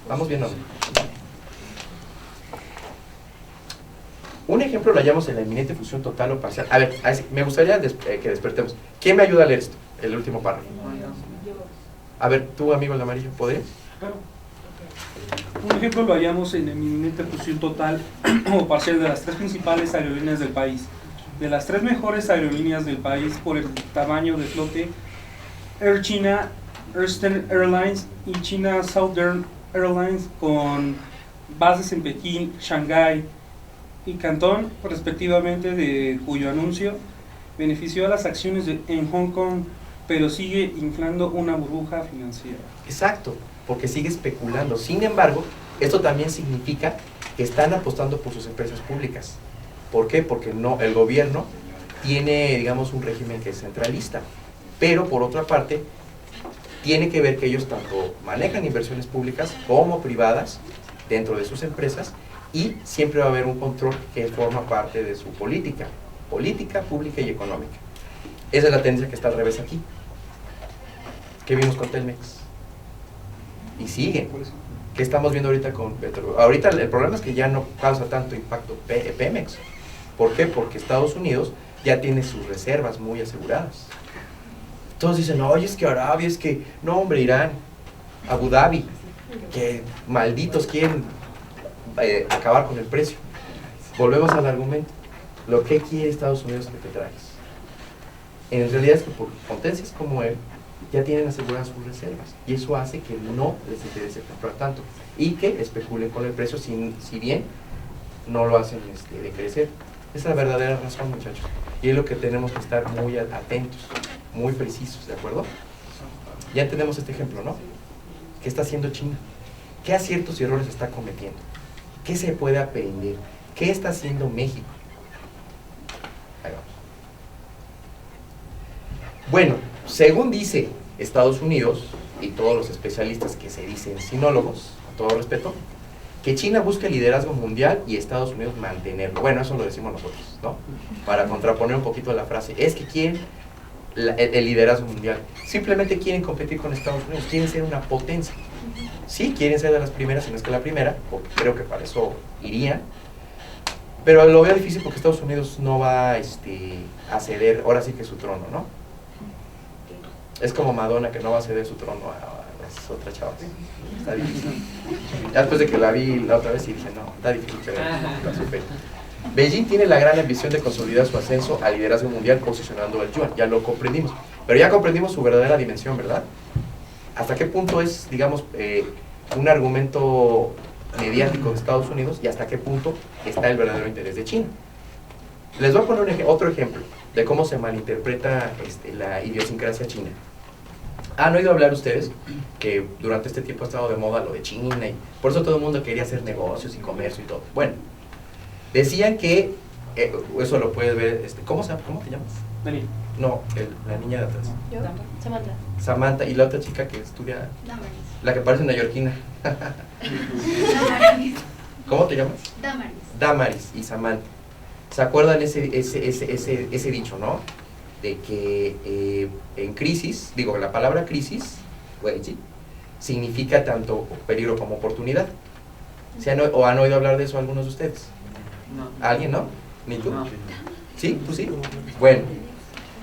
¿Vamos bien o no? Un ejemplo lo hallamos en la inminente fusión total o parcial. A ver, me gustaría que despertemos. ¿Quién me ayuda a leer esto? El último párrafo. A ver, tú, amigo el amarillo, ¿podrías? Claro. Un ejemplo lo hallamos en la inminente fusión total o parcial de las tres principales aerolíneas del país. De las tres mejores aerolíneas del país por el tamaño de flote, Air China, Eastern Airlines y China Southern Airlines, con bases en Pekín, Shanghái y Cantón, respectivamente, de cuyo anuncio benefició a las acciones en Hong Kong, pero sigue inflando una burbuja financiera. Exacto, porque sigue especulando. Sin embargo, esto también significa que están apostando por sus empresas públicas. ¿Por qué? Porque el gobierno tiene, digamos, un régimen que es centralista, pero por otra parte, tiene que ver que ellos tanto manejan inversiones públicas como privadas dentro de sus empresas, y siempre va a haber un control que forma parte de su política pública y económica. Esa es la tendencia que está al revés aquí. ¿Qué vimos con Telmex? Y sigue. ¿Qué estamos viendo ahorita con Petro? Ahorita el problema es que ya no causa tanto impacto Pemex. ¿Por qué? Porque Estados Unidos ya tiene sus reservas muy aseguradas. Todos dicen, oye, es que Arabia, es que, no hombre, Irán, Abu Dhabi, que malditos quieren acabar con el precio. volvemos al argumento. Lo que quiere Estados Unidos que te traes. En realidad es que por potencias como él ya tienen aseguradas sus reservas y eso hace que no les interese comprar tanto y que especulen con el precio si bien no lo hacen de crecer. Esa es la verdadera razón, muchachos, y es lo que tenemos que estar muy atentos, muy precisos, ¿de acuerdo? Ya entendemos este ejemplo, ¿no? ¿Qué está haciendo China? ¿Qué aciertos y errores está cometiendo? ¿Qué se puede aprender? ¿Qué está haciendo México? Ahí vamos. Bueno, según dice Estados Unidos y todos los especialistas que se dicen sinólogos, con todo respeto, que China busca el liderazgo mundial y Estados Unidos mantenerlo. Bueno, eso lo decimos nosotros, ¿no? Para contraponer un poquito la frase. Es que quieren el liderazgo mundial. Simplemente quieren competir con Estados Unidos, quieren ser una potencia. Sí, quieren ser de las primeras, si no es que la primera, porque creo que para eso irían. Pero lo veo difícil porque Estados Unidos no va a ceder, ahora sí que su trono, ¿no? Es como Madonna que no va a ceder su trono a las otras chavas. Está difícil. Ya después de que la vi la otra vez y dije, no, está difícil que la supere. Beijing tiene la gran ambición de consolidar su ascenso al liderazgo mundial posicionando el yuan, ya lo comprendimos. Pero ya comprendimos su verdadera dimensión, ¿verdad? ¿Hasta qué punto es, digamos, un argumento mediático de Estados Unidos y hasta qué punto está el verdadero interés de China? Les voy a poner otro ejemplo de cómo se malinterpreta la idiosincrasia china. ¿Han oído hablar ustedes que durante este tiempo ha estado de moda lo de China y por eso todo el mundo quería hacer negocios y comercio y todo? Bueno, decían que, eso lo puedes ver, ¿cómo te llamas? Daniel. No, la niña de atrás. ¿Yo? Samantha. Samantha, y la otra chica que estudia, Damaris. la que parece neoyorquina. Damaris. ¿Cómo te llamas? Damaris. Damaris y Samantha. ¿Se acuerdan ese dicho, no? De que en crisis, digo, la palabra crisis, ¿sí?, significa tanto peligro como oportunidad. ¿O han oído hablar de eso algunos de ustedes? No. ¿Alguien, no? ¿Ni tú? No. ¿Sí? ¿Tú sí? Bueno,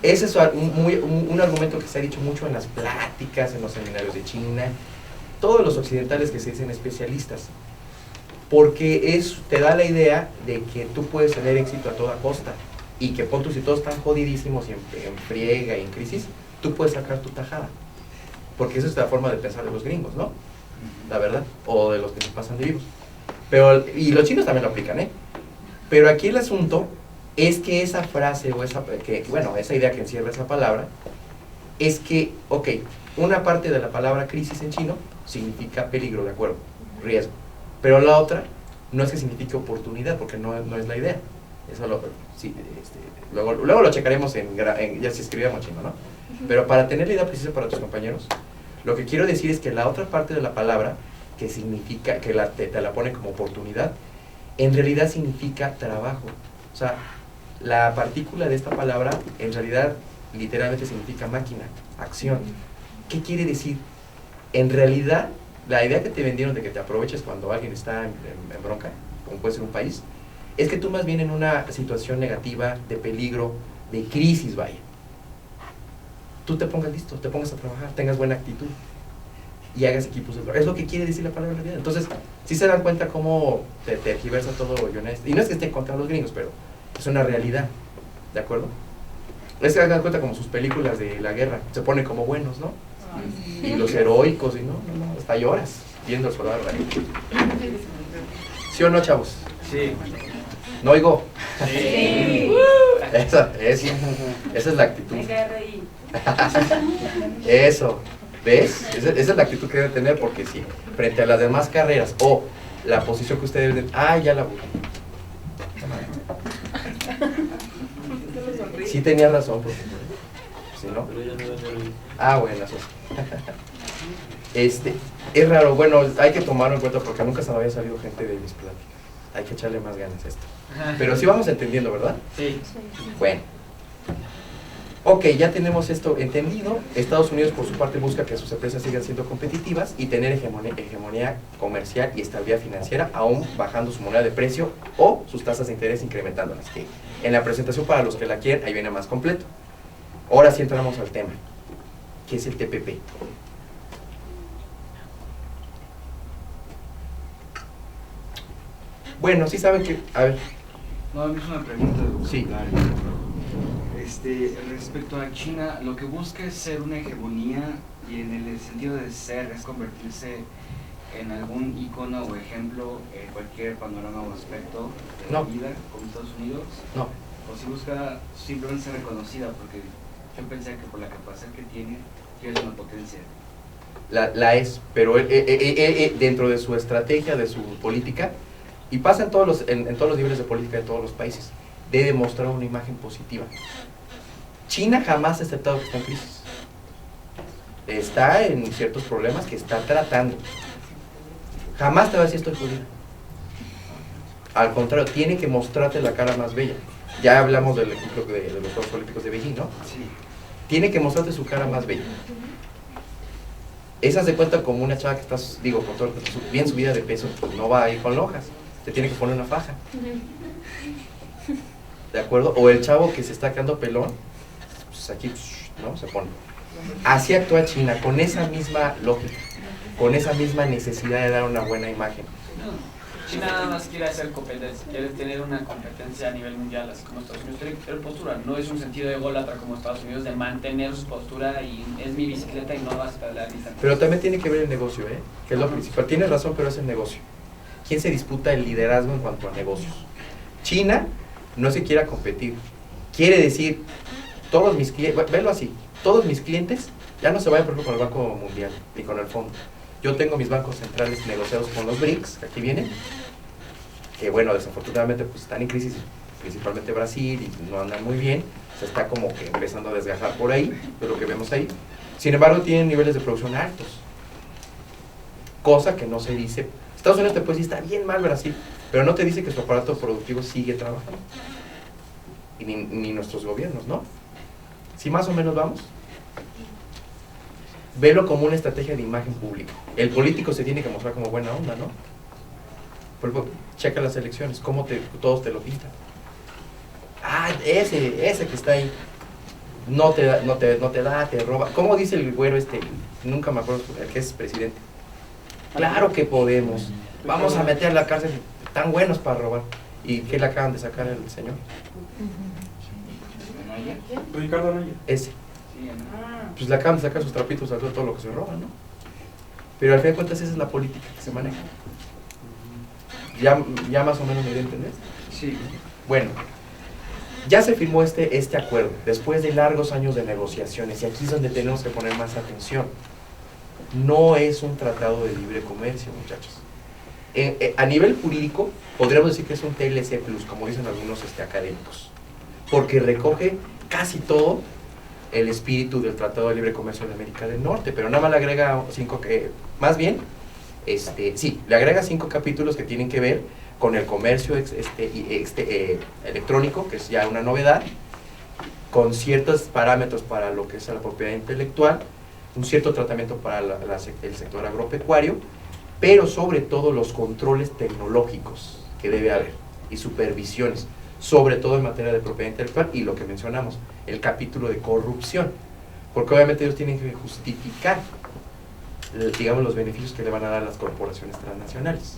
ese es un argumento que se ha dicho mucho en las pláticas, en los seminarios de China, todos los occidentales que se dicen especialistas, porque te da la idea de que tú puedes tener éxito a toda costa y que pon tú, si todos están jodidísimos y en friega y en crisis, tú puedes sacar tu tajada, porque esa es la forma de pensar de los gringos, ¿no? La verdad, o de los que se pasan de vivos. Pero, y los chinos también lo aplican, ¿eh? Pero aquí el asunto es que esa frase o esa idea que encierra esa palabra es que, ok, una parte de la palabra crisis en chino significa peligro, de acuerdo, riesgo, pero la otra no es que signifique oportunidad, porque no es la idea. Eso luego lo checaremos ya si escribíamos chino, ¿no? Pero para tener la idea precisa para tus compañeros, lo que quiero decir es que la otra parte de la palabra que significa, que te la pone como oportunidad, en realidad significa trabajo. O sea, la partícula de esta palabra en realidad literalmente significa máquina, acción. ¿Qué quiere decir? En realidad, la idea que te vendieron de que te aproveches cuando alguien está en bronca, como puede ser un país, es que tú más bien en una situación negativa, de peligro, de crisis, vaya, tú te pongas listo, te pongas a trabajar, tengas buena actitud y hagas equipos de trabajo. Es lo que quiere decir la palabra en realidad. Entonces, si se dan cuenta cómo te tergiversa todo Yones. Y no es que esté contra los gringos, pero es una realidad, ¿de acuerdo? Es que se dan cuenta como sus películas de la guerra, se ponen como buenos, ¿no? Y los heroicos, y no, hasta lloras viendo el soldado rey. ¿Sí o no, chavos? Sí. ¿No oigo? Sí. Esa es la actitud. Eso, ¿ves? Esa es la actitud que deben tener, porque si frente a las demás carreras o la posición que ustedes deben, ya la busqué. Sí tenía razón, porque si no. Bueno, eso es raro. Bueno, hay que tomarlo en cuenta porque nunca se me había salido gente de mis pláticas. Hay que echarle más ganas a esto. Pero sí vamos entendiendo, ¿verdad? Sí. Bueno. Ok, ya tenemos esto entendido. Estados Unidos, por su parte, busca que sus empresas sigan siendo competitivas y tener hegemonía comercial y estabilidad financiera, aún bajando su moneda de precio o sus tasas de interés incrementándolas. Que en la presentación, para los que la quieren, ahí viene más completo. Ahora sí entramos al tema, que es el TPP. Bueno, sí saben que, a ver, No, a mí es una pregunta de Sí. vocabulario. Respecto a China, lo que busca es ser una hegemonía y en el sentido de ser es convertirse en algún icono o ejemplo en cualquier panorama o aspecto de la vida como Estados Unidos. No. O si busca simplemente ser reconocida, porque yo pensé que por la capacidad que tiene, ya es una potencia. La es, pero dentro de su estrategia, de su política, y pasa en todos los niveles de política de todos los países, debe mostrar una imagen positiva. China jamás ha aceptado que está en crisis. Está en ciertos problemas que está tratando. Jamás te va a decir estoy jodida. Al contrario, tiene que mostrarte la cara más bella. Ya hablamos del ejemplo de los Juegos Olímpicos de Beijing, ¿no? Sí. Tiene que mostrarte su cara más bella. Esa se cuenta como una chava que está, digo, con todo, bien subida de peso, pues no va a ir con lonjas. Te tiene que poner una faja. ¿De acuerdo? O el chavo que se está quedando pelón, pues aquí, ¿no? Se pone. Así actúa China, con esa misma lógica, con esa misma necesidad de dar una buena imagen. China nada más quiere hacer competencia, quiere tener una competencia a nivel mundial, así como Estados Unidos. Quiere tener postura, no es un sentido de ególatra como Estados Unidos de mantener su postura y es mi bicicleta y no vas a pelear ni. Pero también tiene que ver el negocio, que es lo principal. Tienes razón, pero es el negocio. ¿Quién se disputa el liderazgo en cuanto a negocios? China no se quiere competir. Quiere decir, todos mis clientes, velo así, todos mis clientes ya no se vayan, por ejemplo, con el Banco Mundial ni con el fondo. Yo tengo mis bancos centrales negociados con los BRICS, que aquí vienen, que bueno, desafortunadamente pues están en crisis, principalmente Brasil, y no andan muy bien, se está como que empezando a desgajar por ahí, de lo que vemos ahí. Sin embargo, tienen niveles de producción altos, cosa que no se dice. Estados Unidos te puede decir, está bien mal Brasil, pero no te dice que su aparato productivo sigue trabajando. Y ni nuestros gobiernos, ¿no? ¿Sí más o menos vamos? Velo como una estrategia de imagen pública. El político se tiene que mostrar como buena onda, ¿no? Por ejemplo, checa las elecciones, cómo todos te lo pintan. Ah, ese que está ahí, no te da, te roba. ¿Cómo dice el güero nunca me acuerdo, el que es presidente? Claro que podemos. Vamos a meter a la cárcel, tan buenos para robar. ¿Y qué le acaban de sacar al señor? Ricardo Anaya. Ese. Pues le acaban de sacar sus trapitos a todo lo que se roba, ¿no? Pero al fin de cuentas esa es la política que se maneja. ¿Ya más o menos me dio a entender? Sí. Bueno, ya se firmó este acuerdo después de largos años de negociaciones y aquí es donde tenemos que poner más atención. No es un tratado de libre comercio, muchachos. A nivel jurídico podríamos decir que es un TLC+, como dicen algunos académicos, porque recoge casi todo el espíritu del Tratado de Libre Comercio de América del Norte, pero nada más le agrega le agrega 5 capítulos que tienen que ver con el comercio electrónico, que es ya una novedad, con ciertos parámetros para lo que es la propiedad intelectual, un cierto tratamiento para el sector agropecuario, pero sobre todo los controles tecnológicos que debe haber y supervisiones, sobre todo en materia de propiedad intelectual y lo que mencionamos, el capítulo de corrupción, porque obviamente ellos tienen que justificar, digamos, los beneficios que le van a dar a las corporaciones transnacionales.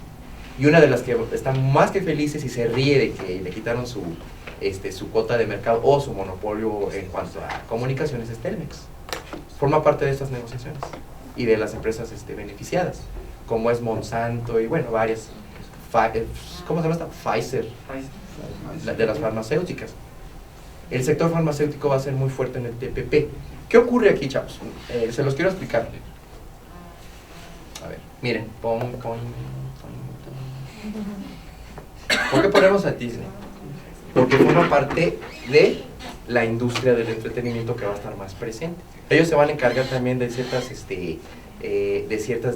Y una de las que están más que felices y se ríe de que le quitaron su cuota de mercado o su monopolio en cuanto a comunicaciones es Telmex. Forma parte de estas negociaciones y de las empresas beneficiadas, como es Monsanto y bueno, varias, ¿cómo se llama esta? Pfizer, de las farmacéuticas. El sector farmacéutico va a ser muy fuerte en el TPP. ¿Qué ocurre aquí, chavos? Se los quiero explicar. A ver, miren. ¿Por qué ponemos a Disney? Porque forma parte de la industria del entretenimiento que va a estar más presente. Ellos se van a encargar también de ciertas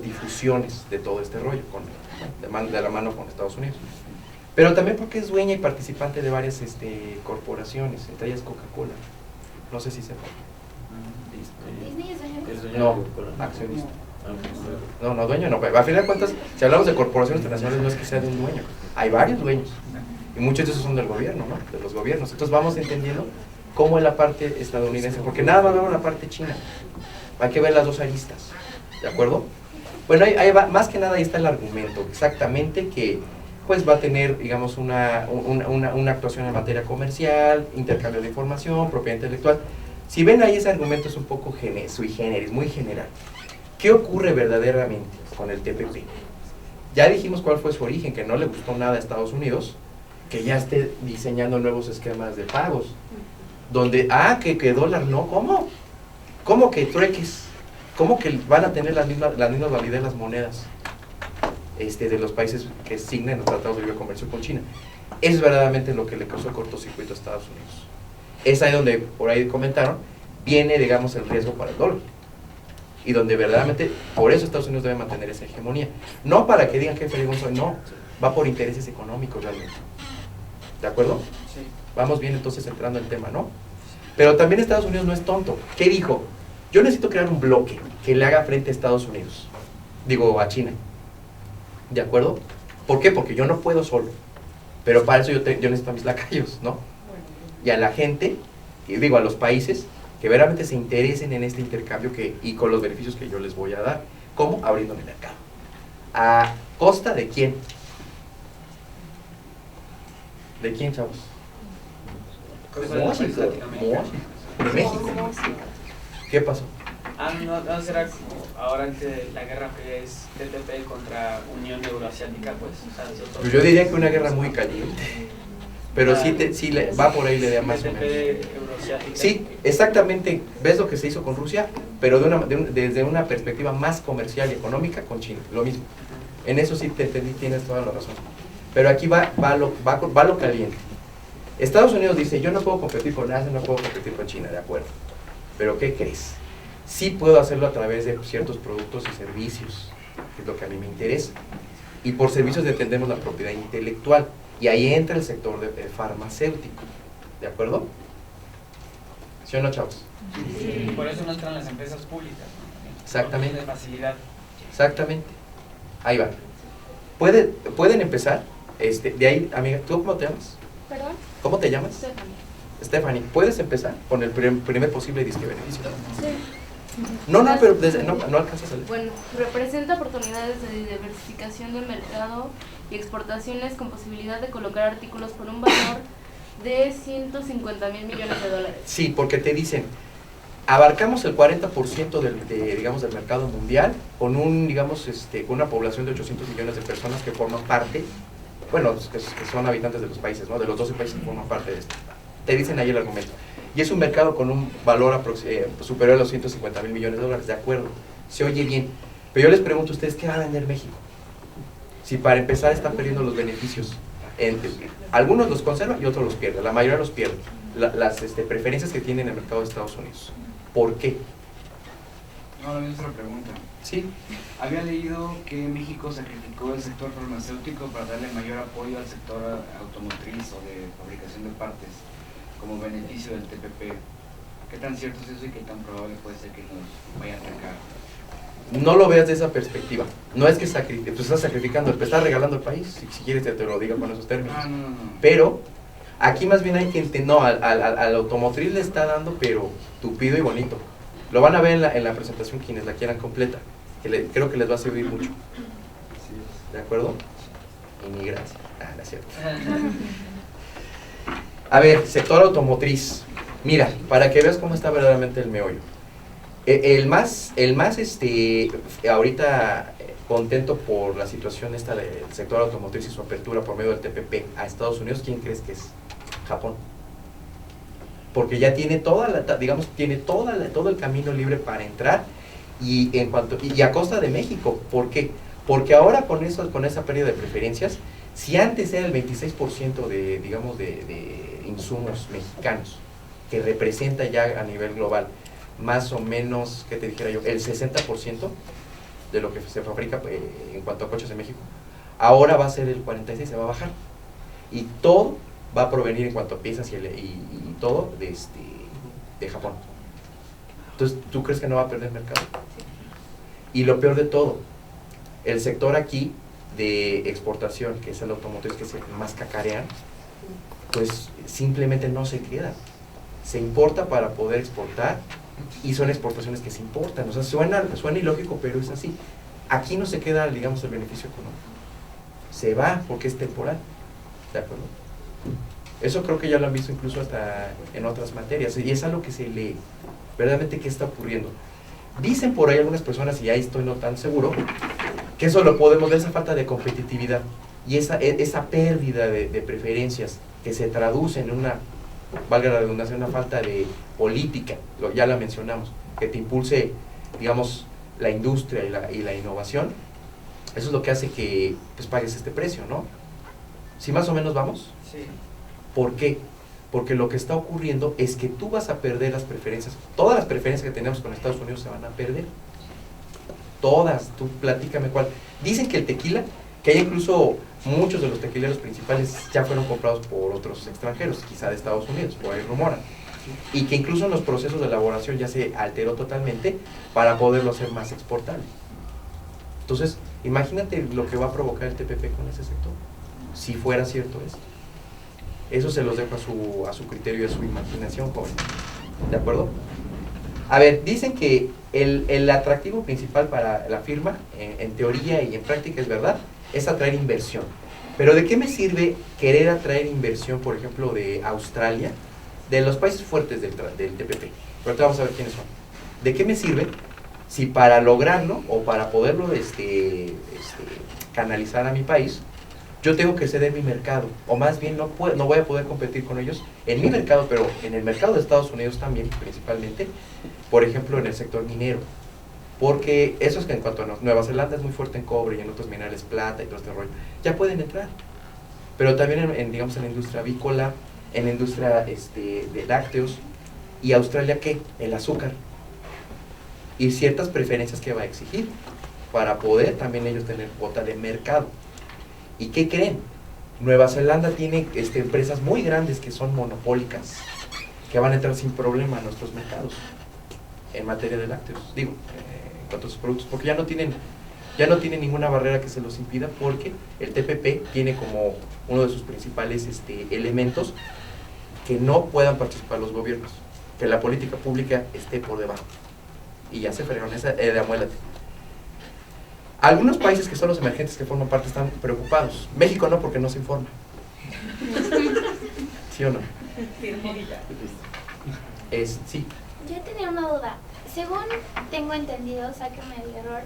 difusiones de todo este rollo, de la mano con Estados Unidos. Pero también porque es dueña y participante de varias corporaciones, entre ellas Coca-Cola. No sé si sepan. Disney es dueño. No, accionista. No, dueño no. A fin de cuentas, si hablamos de corporaciones internacionales, no es que sea de un dueño. Hay varios dueños. Y muchos de esos son del gobierno, ¿no? De los gobiernos. Entonces vamos entendiendo cómo es la parte estadounidense, porque nada va a ver la parte china. Hay que ver las dos aristas. ¿De acuerdo? Bueno, ahí va, más que nada ahí está el argumento, exactamente que pues va a tener, digamos, una actuación en materia comercial, intercambio de información, propiedad intelectual. Si ven ahí, ese argumento es un poco sui generis, muy general. ¿Qué ocurre verdaderamente con el TPP? Ya dijimos cuál fue su origen, que no le gustó nada a Estados Unidos, que ya esté diseñando nuevos esquemas de pagos, donde, que dólar no, ¿cómo? ¿Cómo que trueques? ¿Cómo que van a tener las mismas validez las monedas de los países que signen los tratados de libre comercio con China? Eso es verdaderamente lo que le causó cortocircuito a Estados Unidos. Es ahí donde, por ahí comentaron, viene, digamos, el riesgo para el dólar. Y donde verdaderamente, por eso Estados Unidos debe mantener esa hegemonía. No para que digan que fregón soy, no, va por intereses económicos realmente. ¿De acuerdo? Sí. Vamos bien entonces entrando en el tema, ¿no? Pero también Estados Unidos no es tonto. ¿Qué dijo? Yo necesito crear un bloque que le haga frente a Estados Unidos. Digo, a China. ¿De acuerdo? ¿Por qué? Porque yo no puedo solo. Pero para eso yo necesito a mis lacayos, ¿no? Y a la gente, y digo, a los países que verdaderamente se interesen en este intercambio y con los beneficios que yo les voy a dar. ¿Cómo? Abriendo el mercado. ¿A costa de quién? ¿De quién, chavos? Móxico. De México. ¿Qué pasó? No será como ahora que la guerra fría es TPP contra Unión Euroasiática, pues. Pues yo diría que una guerra muy caliente. Pero sí va por ahí la idea más o menos. Sí, exactamente. ¿Ves lo que se hizo con Rusia? Pero desde una perspectiva más comercial y económica con China. Lo mismo. En eso sí te entendí, tienes toda la razón. Pero aquí va lo caliente. Estados Unidos dice, yo no puedo competir con Asia, no puedo competir con China, de acuerdo. Pero ¿qué crees? Sí puedo hacerlo a través de ciertos productos y servicios, que es lo que a mí me interesa. Y por servicios entendemos la propiedad intelectual. Y ahí entra el sector farmacéutico. ¿De acuerdo? ¿Sí o no, chavos? Sí. Por eso no entran las empresas públicas, ¿no? Exactamente. De facilidad. Exactamente. Ahí va. ¿Pueden empezar? De ahí, amiga, ¿tú cómo te llamas? ¿Perdón? ¿Cómo te llamas? Stephanie, ¿puedes empezar con el primer posible disque beneficio? Sí. No, pero no alcanzas a leer. Bueno, representa oportunidades de diversificación del mercado y exportaciones con posibilidad de colocar artículos por un valor de 150,000 millones de dólares. Sí, porque te dicen, abarcamos el 40% del mercado mundial con con una población de 800 millones de personas que forman parte, bueno, que son habitantes de los países, ¿no? De los 12 países que forman parte de esto. Te dicen ahí el argumento. Y es un mercado con un valor superior a los 150,000 millones de dólares, de acuerdo. Se oye bien. Pero yo les pregunto a ustedes, ¿qué va a vender México? Si para empezar están perdiendo los beneficios. Algunos los conservan y otros los pierden. La mayoría los pierden. Las preferencias que tienen en el mercado de Estados Unidos. ¿Por qué? No, la otra pregunta. Sí. Había leído que México sacrificó el sector farmacéutico para darle mayor apoyo al sector automotriz o de fabricación de partes como beneficio del TPP. ¿Qué tan cierto es eso y qué tan probable puede ser que nos vaya a atacar? No lo veas de esa perspectiva. No es que tú estás sacrificando, te estás regalando el país, si quieres te lo diga con esos términos. No. Pero aquí más bien hay que entender, no, al automotriz le está dando, pero tupido y bonito. Lo van a ver en la presentación quienes la quieran completa, que creo que les va a servir mucho. ¿De acuerdo? Y mi gracia. No es cierto. A ver, sector automotriz. Mira, para que veas cómo está verdaderamente el meollo. El más ahorita contento por la situación esta del sector automotriz y su apertura por medio del TPP a Estados Unidos, ¿quién crees que es? Japón. Porque ya tiene todo el camino libre para entrar y a costa de México. ¿Por qué? Porque ahora con esa pérdida de preferencias, si antes era el 26% de insumos mexicanos, que representa ya a nivel global más o menos, ¿qué te dijera yo? El 60% de lo que se fabrica en cuanto a coches en México, ahora va a ser el 46%, se va a bajar. Y todo va a provenir en cuanto a piezas y todo de Japón. Entonces, ¿tú crees que no va a perder mercado? Y lo peor de todo, el sector aquí de exportación, que es el automotriz que se más cacarean, pues simplemente no se queda. Se importa para poder exportar y son exportaciones que se importan. O sea, suena ilógico, pero es así. Aquí no se queda, digamos, el beneficio económico. se va porque es temporal, ¿de acuerdo? Eso creo que ya lo han visto incluso hasta en otras materias, y es algo que se lee, verdaderamente qué está ocurriendo. Dicen por ahí algunas personas, y ahí estoy no tan seguro, que eso lo podemos ver, esa falta de competitividad y esa pérdida de preferencias que se traduce en una, valga la redundancia, una falta de política, ya la mencionamos, que te impulse, digamos, la industria y la innovación. Eso es lo que hace que pues pagues este precio, ¿no? ¿Sí más o menos vamos? Sí. ¿Por qué? Porque lo que está ocurriendo es que tú vas a perder las preferencias, todas las preferencias que tenemos con Estados Unidos se van a perder. Todas, tú platícame cuál. Dicen que el tequila, que hay incluso muchos de los tequileros principales ya fueron comprados por otros extranjeros, quizá de Estados Unidos, por ahí rumoran. Y que incluso en los procesos de elaboración ya se alteró totalmente para poderlo hacer más exportable. Entonces, imagínate lo que va a provocar el TPP con ese sector, si fuera cierto eso. Eso se los dejo a su criterio y a su imaginación, joven. ¿De acuerdo? A ver, dicen que el atractivo principal para la firma, en teoría y en práctica es verdad, es atraer inversión. Pero ¿de qué me sirve querer atraer inversión, por ejemplo, de Australia, de los países fuertes del TPP? Ahorita vamos a ver quiénes son. ¿De qué me sirve si para lograrlo o para poderlo canalizar a mi país, yo tengo que ceder mi mercado, o más bien no voy a poder competir con ellos en mi mercado, pero en el mercado de Estados Unidos también, principalmente, por ejemplo, en el sector minero? Porque eso es que en cuanto a Nueva Zelanda es muy fuerte en cobre y en otros minerales, plata y todo este rollo, ya pueden entrar. Pero también digamos, en la industria avícola, en la industria de lácteos, y Australia, ¿qué? El azúcar. Y ciertas preferencias que va a exigir para poder también ellos tener cuota de mercado. ¿Y qué creen? Nueva Zelanda tiene empresas muy grandes que son monopólicas, que van a entrar sin problema a nuestros mercados en materia de lácteos, digo, en cuanto a sus productos, porque ya no tienen ninguna barrera que se los impida, porque el TPP tiene como uno de sus principales elementos que no puedan participar los gobiernos, que la política pública esté por debajo. Y ya se fregaron esa de amuélate. Algunos países que son los emergentes que forman parte están preocupados. México no, porque no se informa. ¿Sí o no? Sí. Yo tenía una duda. Según tengo entendido, sáquenme del error,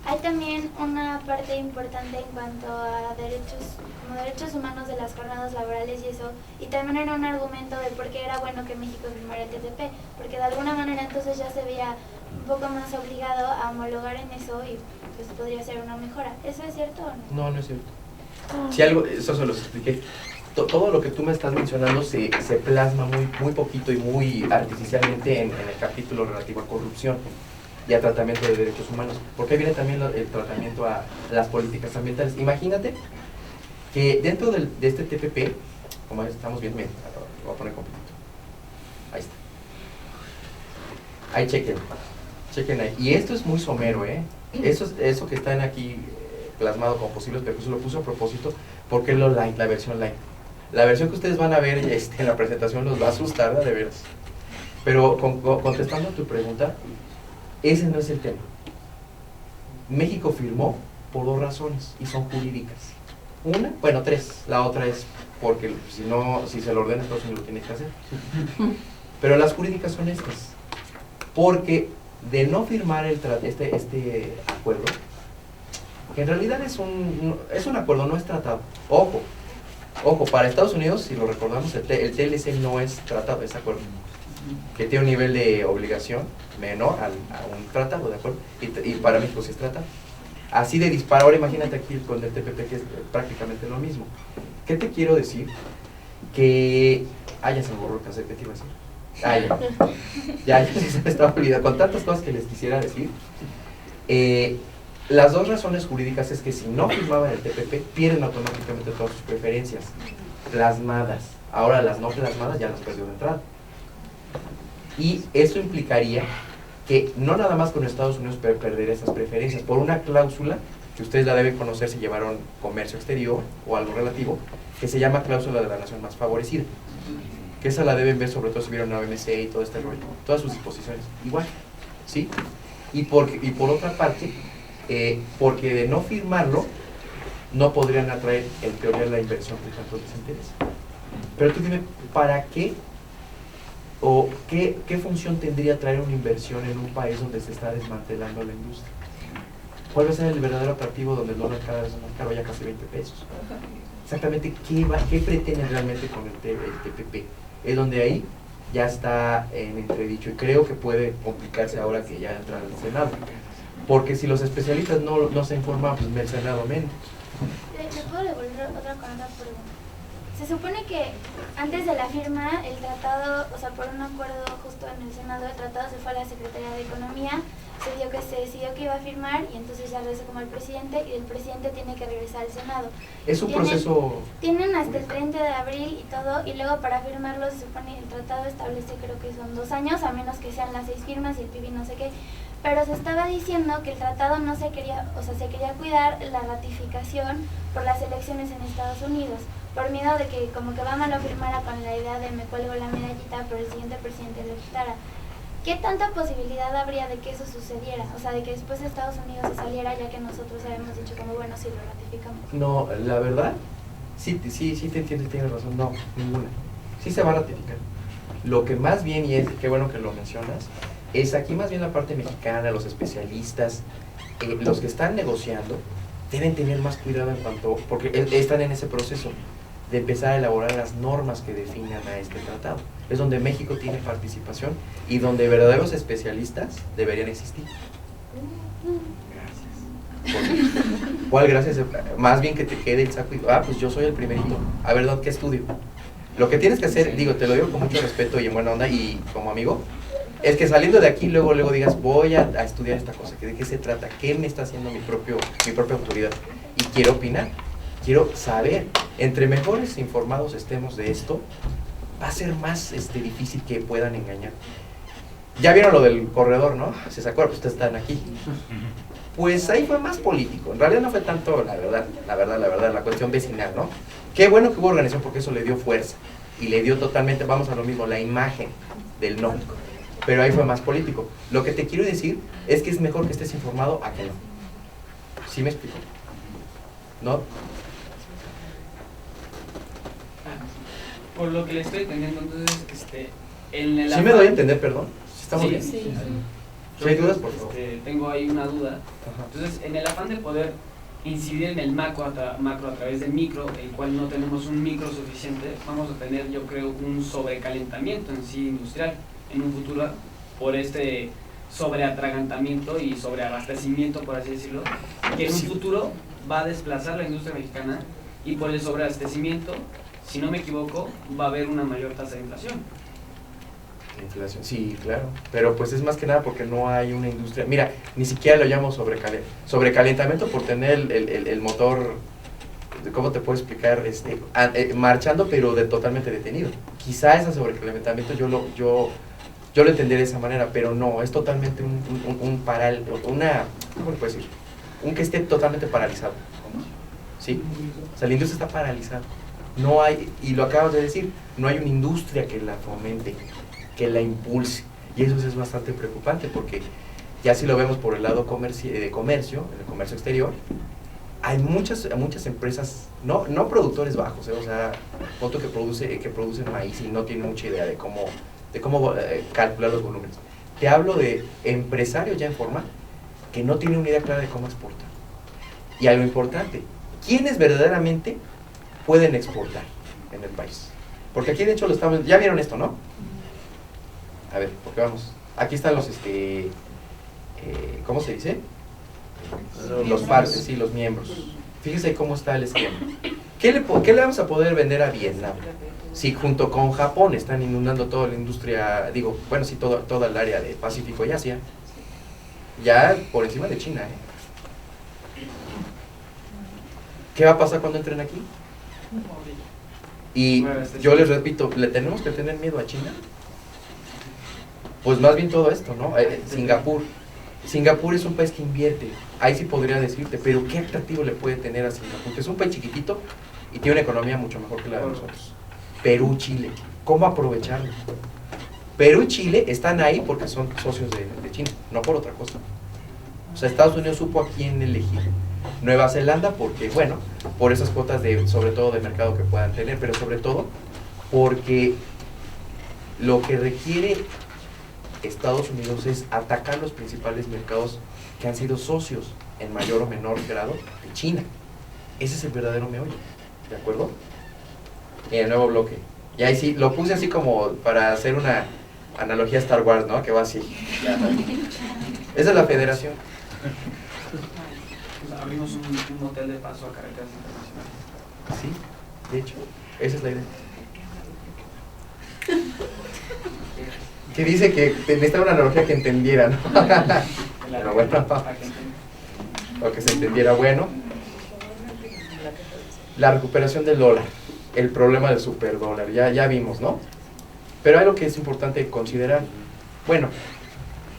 hay también una parte importante en cuanto a derechos humanos de las jornadas laborales y eso, y también era un argumento de por qué era bueno que México firmara el TPP, porque de alguna manera entonces ya se veía un poco más obligado a homologar en eso y pues podría ser una mejora. ¿Eso es cierto o no? No, no es cierto. Si algo, eso se los expliqué. Todo lo que tú me estás mencionando se plasma muy poquito y muy artificialmente en el capítulo relativo a corrupción y a tratamiento de derechos humanos, porque ahí viene también el tratamiento a las políticas ambientales. Imagínate que dentro de este TPP, como estamos viendo, lo voy a poner completito, ahí está, ahí chequen ahí, y esto es muy somero, eso que están aquí plasmado como posibles perjuicios lo puso a propósito, porque es la versión light. La versión que ustedes van a ver en la presentación los va a asustar, de veras. Pero contestando a tu pregunta, ese no es el tema. México firmó por dos razones y son jurídicas. Una, bueno, tres. La otra es porque si se lo ordena, entonces lo tiene que hacer. Pero las jurídicas son estas. Porque de no firmar este acuerdo, que en realidad es un acuerdo, no es tratado. Ojo, para Estados Unidos, si lo recordamos, el TLC no es tratado, es acuerdo, que tiene un nivel de obligación menor a un tratado, ¿de acuerdo? Y para México sí es tratado. Así de disparo, ahora imagínate aquí con el TPP, que es prácticamente lo mismo. ¿Qué te quiero decir? Que... ya se me borró ¿qué te iba a decir? Ya se me estaba olvidando, con tantas cosas que les quisiera decir. Las dos razones jurídicas es que si no firmaban el TPP, pierden automáticamente todas sus preferencias plasmadas. Ahora las no plasmadas ya las perdió de entrada. Y eso implicaría que no nada más con Estados Unidos perder esas preferencias, por una cláusula que ustedes la deben conocer si llevaron comercio exterior o algo relativo, que se llama cláusula de la nación más favorecida. Que esa la deben ver sobre todo si vieron la OMC y todo este rollo, todas sus disposiciones, igual, ¿sí? Y por otra parte, porque de no firmarlo, no podrían atraer en teoría la inversión que tanto les interesa. Pero tú dime, ¿para qué o qué función tendría traer una inversión en un país donde se está desmantelando la industria? ¿Cuál va a ser el verdadero atractivo donde el dólar cada vez es más caro, ya casi 20 pesos? Exactamente, ¿qué pretenden realmente con el TPP? Es donde ahí ya está en entredicho y creo que puede complicarse ahora que ya entra al Senado. Porque si los especialistas no se informan, pues el Senado menos. ¿Le puedo devolver otra pregunta? Se supone que antes de la firma, el tratado, o sea, por un acuerdo justo en el Senado, el tratado se fue a la Secretaría de Economía, se decidió que iba a firmar y entonces ya regresó como el presidente y el presidente tiene que regresar al Senado. Es un proceso... Tienen hasta el 30 de abril y todo, y luego para firmarlo se supone el tratado establece creo que son 2 años, a menos que sean las 6 firmas y el PIB no sé qué. Pero se estaba diciendo que el tratado no se quería, o sea, se quería cuidar la ratificación por las elecciones en Estados Unidos, por miedo de que como que Obama lo firmara con la idea de me cuelgo la medallita, pero el siguiente presidente lo quitara. ¿Qué tanta posibilidad habría de que eso sucediera? O sea, de que después de Estados Unidos se saliera, ya que nosotros habíamos dicho como, bueno, sí lo ratificamos. No, la verdad, sí te entiendo y tienes razón, no, ninguna. Sí se va a ratificar. Lo que más bien, y es, qué bueno que lo mencionas, es aquí más bien la parte mexicana, los especialistas, los que están negociando, deben tener más cuidado en cuanto, porque están en ese proceso de empezar a elaborar las normas que definan a este tratado. Es donde México tiene participación y donde verdaderos especialistas deberían existir. Gracias. ¿Cuál gracias? Más bien que te quede el saco y, pues yo soy el primerito. A ver, ¿qué estudio? Lo que tienes que hacer, digo, te lo digo con mucho respeto y en buena onda y como amigo, es que saliendo de aquí luego digas, voy a estudiar esta cosa, ¿de qué se trata? ¿Qué me está haciendo mi propia autoridad? Y quiero opinar, quiero saber. Entre mejores informados estemos de esto, va a ser más difícil que puedan engañar. Ya vieron lo del corredor, ¿no? Si se acuerdan, ustedes están aquí. Pues ahí fue más político. En realidad no fue tanto, la verdad, la cuestión vecinal, ¿no? Qué bueno que hubo organización porque eso le dio fuerza. Y le dio totalmente, vamos a lo mismo, la imagen del no. Pero ahí fue más político. Lo que te quiero decir es que es mejor que estés informado a que no. ¿Sí me explico? ¿No? Por lo que le estoy entendiendo, entonces, en el... ¿Sí me doy a entender, perdón? ¿Estamos sí, bien? Sí. ¿Sí hay dudas, por favor? Tengo ahí una duda. Ajá. Entonces, en el afán de poder incidir en el macro a través del micro, el cual no tenemos un micro suficiente, vamos a tener, yo creo, un sobrecalentamiento en sí industrial en un futuro por este sobreatragantamiento y sobreabastecimiento, por así decirlo, que en un futuro va a desplazar la industria mexicana y por el sobreabastecimiento, si no me equivoco, va a haber una mayor tasa de inflación. Inflación, sí, claro, pero pues es más que nada porque no hay una industria, mira, ni siquiera lo llamo sobrecalentamiento por tener el motor, ¿cómo te puedo explicar? Marchando pero totalmente detenido. Quizá ese sobrecalentamiento yo lo entenderé de esa manera, pero no, es totalmente ¿cómo le puedo decir? Un que esté totalmente paralizado, ¿sí? O sea, la industria está paralizada, no hay, y lo acabas de decir, no hay una industria que la fomente, que la impulse, y eso es bastante preocupante porque ya si lo vemos por el lado de comercio, el comercio exterior, hay muchas empresas, no productores bajos, o sea, punto que producen maíz y no tienen mucha idea de cómo calcular los volúmenes. Te hablo de empresarios ya en forma que no tienen una idea clara de cómo exportar. Y algo importante, ¿quiénes verdaderamente pueden exportar en el país? Porque aquí de hecho ya vieron esto, ¿no? A ver, porque vamos, aquí están los, ¿cómo se dice? Los partes, sí, los miembros. Fíjese cómo está el esquema. ¿Qué le vamos a poder vender a Vietnam? Si junto con Japón están inundando toda la industria, toda el área de Pacífico y Asia, ya por encima de China, ¿Qué va a pasar cuando entren aquí? Y yo les repito, ¿le tenemos que tener miedo a China? Pues más bien todo esto, ¿no? Singapur es un país que invierte, ahí sí podría decirte, pero ¿qué atractivo le puede tener a Singapur? Que es un país chiquitito y tiene una economía mucho mejor que la de nosotros. Perú, Chile, ¿cómo aprovecharlo? Perú y Chile están ahí porque son socios de China, no por otra cosa. O sea, Estados Unidos supo a quién elegir. Nueva Zelanda porque, bueno, por esas cuotas de, sobre todo de mercado que puedan tener, pero sobre todo porque lo que requiere Estados Unidos es atacar los principales mercados que han sido socios en mayor o menor grado de China. Ese es el verdadero meollo, ¿de acuerdo? Y el nuevo bloque. Y ahí sí, lo puse así como para hacer una analogía a Star Wars, ¿no? Que va así. Esa es la federación. Abrimos un hotel de paso a carreteras internacionales. Sí, de hecho, esa es la idea. Que dice que necesitaba una analogía que entendiera, ¿no? Pero bueno, o que se entendiera, bueno. La recuperación del dólar, el problema del superdólar, ya vimos, ¿no? Pero hay algo que es importante considerar. Bueno,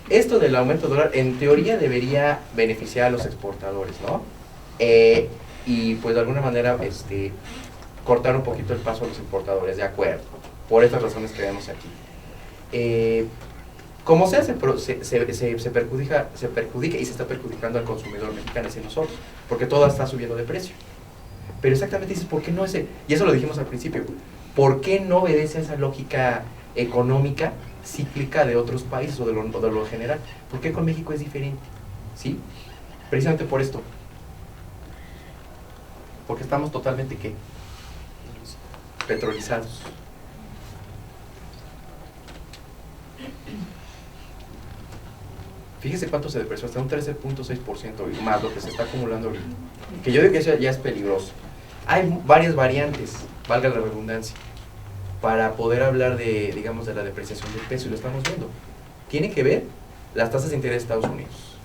esto del aumento del dólar en teoría debería beneficiar a los exportadores, ¿no? Y pues de alguna manera cortar un poquito el paso a los importadores, de acuerdo, por estas razones que vemos aquí. Como sea, se perjudica y se está perjudicando al consumidor mexicano, es decir, nosotros, porque todo está subiendo de precio. Pero exactamente dices, ¿por qué no ese? Y eso lo dijimos al principio, ¿por qué no obedece a esa lógica económica cíclica de otros países o de lo general? ¿Por qué con México es diferente? ¿Sí? Precisamente por esto. Porque estamos totalmente, ¿qué? Petrolizados. Fíjese cuánto se depreció, hasta un 13.6% más lo que se está acumulando ahorita. Que yo digo que eso ya es peligroso. Hay varias variantes, valga la redundancia, para poder hablar de, digamos, de la depreciación del peso, y lo estamos viendo. Tiene que ver las tasas de interés de Estados Unidos,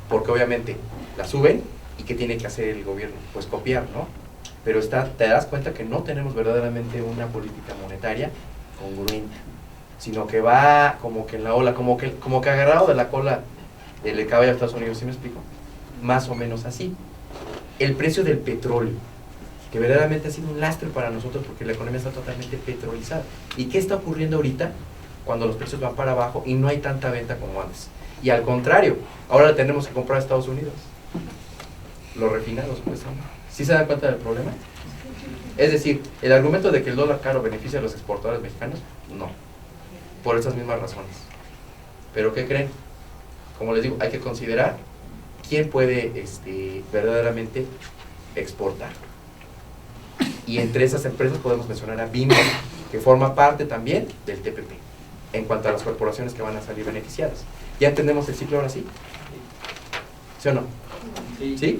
porque obviamente las suben, y ¿qué tiene que hacer el gobierno? Pues copiar, ¿no? Pero te das cuenta que no tenemos verdaderamente una política monetaria congruente, sino que va como que en la ola, como que agarrado de la cola del caballo de Estados Unidos, ¿sí me explico? Más o menos así. El precio del petróleo, que verdaderamente ha sido un lastre para nosotros porque la economía está totalmente petrolizada. ¿Y qué está ocurriendo ahorita cuando los precios van para abajo y no hay tanta venta como antes? Y al contrario, ahora le tenemos que comprar a Estados Unidos. Los refinados, pues, ¿sí se dan cuenta del problema? Es decir, el argumento de que el dólar caro beneficia a los exportadores mexicanos, no. Por esas mismas razones. ¿Pero qué creen? Como les digo, hay que considerar quién puede verdaderamente exportar. Y entre esas empresas podemos mencionar a Bimbo, que forma parte también del TPP, en cuanto a las corporaciones que van a salir beneficiadas. ¿Ya entendemos el ciclo ahora sí? ¿Sí o no? ¿Sí?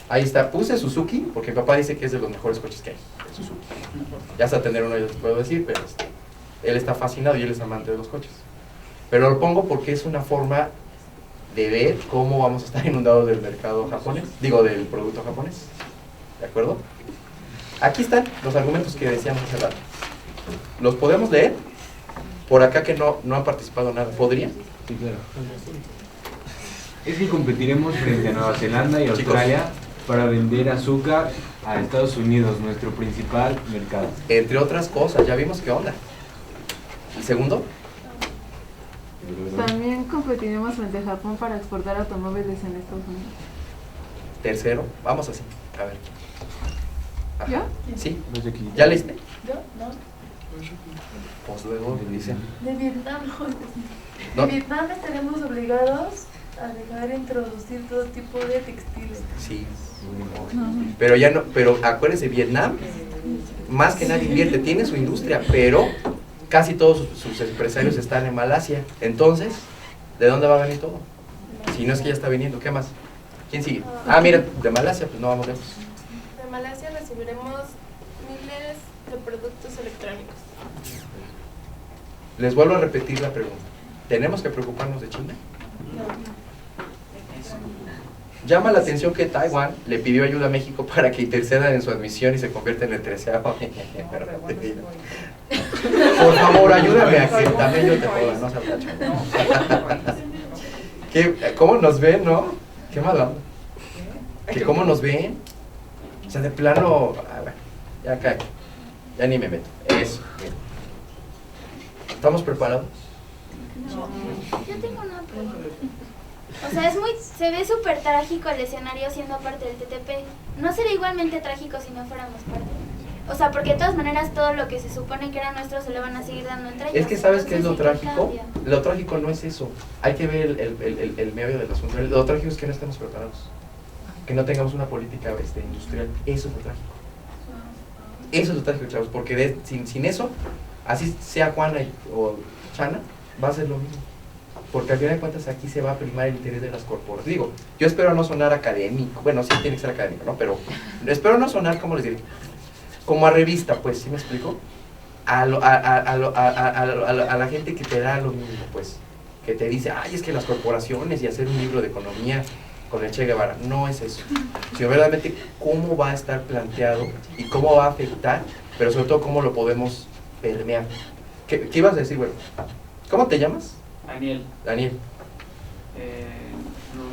Ahí está, puse Suzuki, porque mi papá dice que es de los mejores coches que hay, el Suzuki. Ya hasta tener uno yo les puedo decir, pero él está fascinado y él es amante de los coches. Pero lo pongo porque es una forma de ver cómo vamos a estar inundados del mercado japonés, del producto japonés. ¿De acuerdo? Aquí están los argumentos que decíamos hace rato. ¿Los podemos leer? Por acá que no han participado nada, ¿podrían? Sí, claro. Es que competiremos frente a Nueva Zelanda y Australia para vender azúcar a Estados Unidos, nuestro principal mercado. Entre otras cosas, ya vimos qué onda. ¿El segundo? También competiremos frente a Japón para exportar automóviles en Estados Unidos. Tercero, vamos así, a ver. Ajá. ¿Ya? Sí, ¿ya leíste? ¿Yo? No. Pues luego dicen. De Vietnam, No. De Vietnam estaremos obligados a dejar introducir todo tipo de textiles. Sí. Pero ya no, pero acuérdense, Vietnam más que nadie invierte, tiene su industria, pero casi todos sus empresarios están en Malasia. Entonces, ¿de dónde va a venir todo? Si no es que ya está viniendo, ¿qué más? ¿Quién sigue? Ah, mira, de Malasia, pues no vamos lejos. De Malasia recibiremos miles de productos electrónicos. Les vuelvo a repetir la pregunta. ¿Tenemos que preocuparnos de China? No. Llama la atención que Taiwán le pidió ayuda a México para que intercedan en su admisión y se convierta en el 13º. Por favor, ayúdame a que también yo te joda, no seas gacho. ¿Cómo nos ven, no? Qué mala. ¿Que cómo nos ven? O sea, de plano, bueno, ya cae. Ya ni me meto. Eso, mira. ¿Estamos preparados? Yo tengo una pregunta. O sea, se ve súper trágico el escenario siendo parte del TTP. ¿No sería igualmente trágico si no fuéramos parte? O sea, porque de todas maneras todo lo que se supone que era nuestro se lo van a seguir dando entre ellos. Es que ¿sabes qué es lo Entonces, trágico? cambia? Lo trágico no es eso. Hay que ver el meollo del asunto. Lo trágico es que no estamos preparados. Que no tengamos una política industrial. Eso es lo trágico. Eso es lo trágico, chavos. Porque sin eso, así sea Juana o Chana, va a ser lo mismo. Porque al final de cuentas aquí se va a primar el interés de las corporaciones. Digo, yo espero no sonar académico. Bueno, sí tiene que ser académico, ¿no? Pero espero no sonar, ¿cómo les diré? Como a revista, pues, ¿sí me explico? A la gente que te da lo mismo, pues, que te dice, ay, es que las corporaciones y hacer un libro de economía con el Che Guevara, no es eso, sino verdaderamente cómo va a estar planteado y cómo va a afectar, pero sobre todo cómo lo podemos permear. ¿Qué ibas a decir, güey? ¿Cómo te llamas? Daniel. Daniel. No,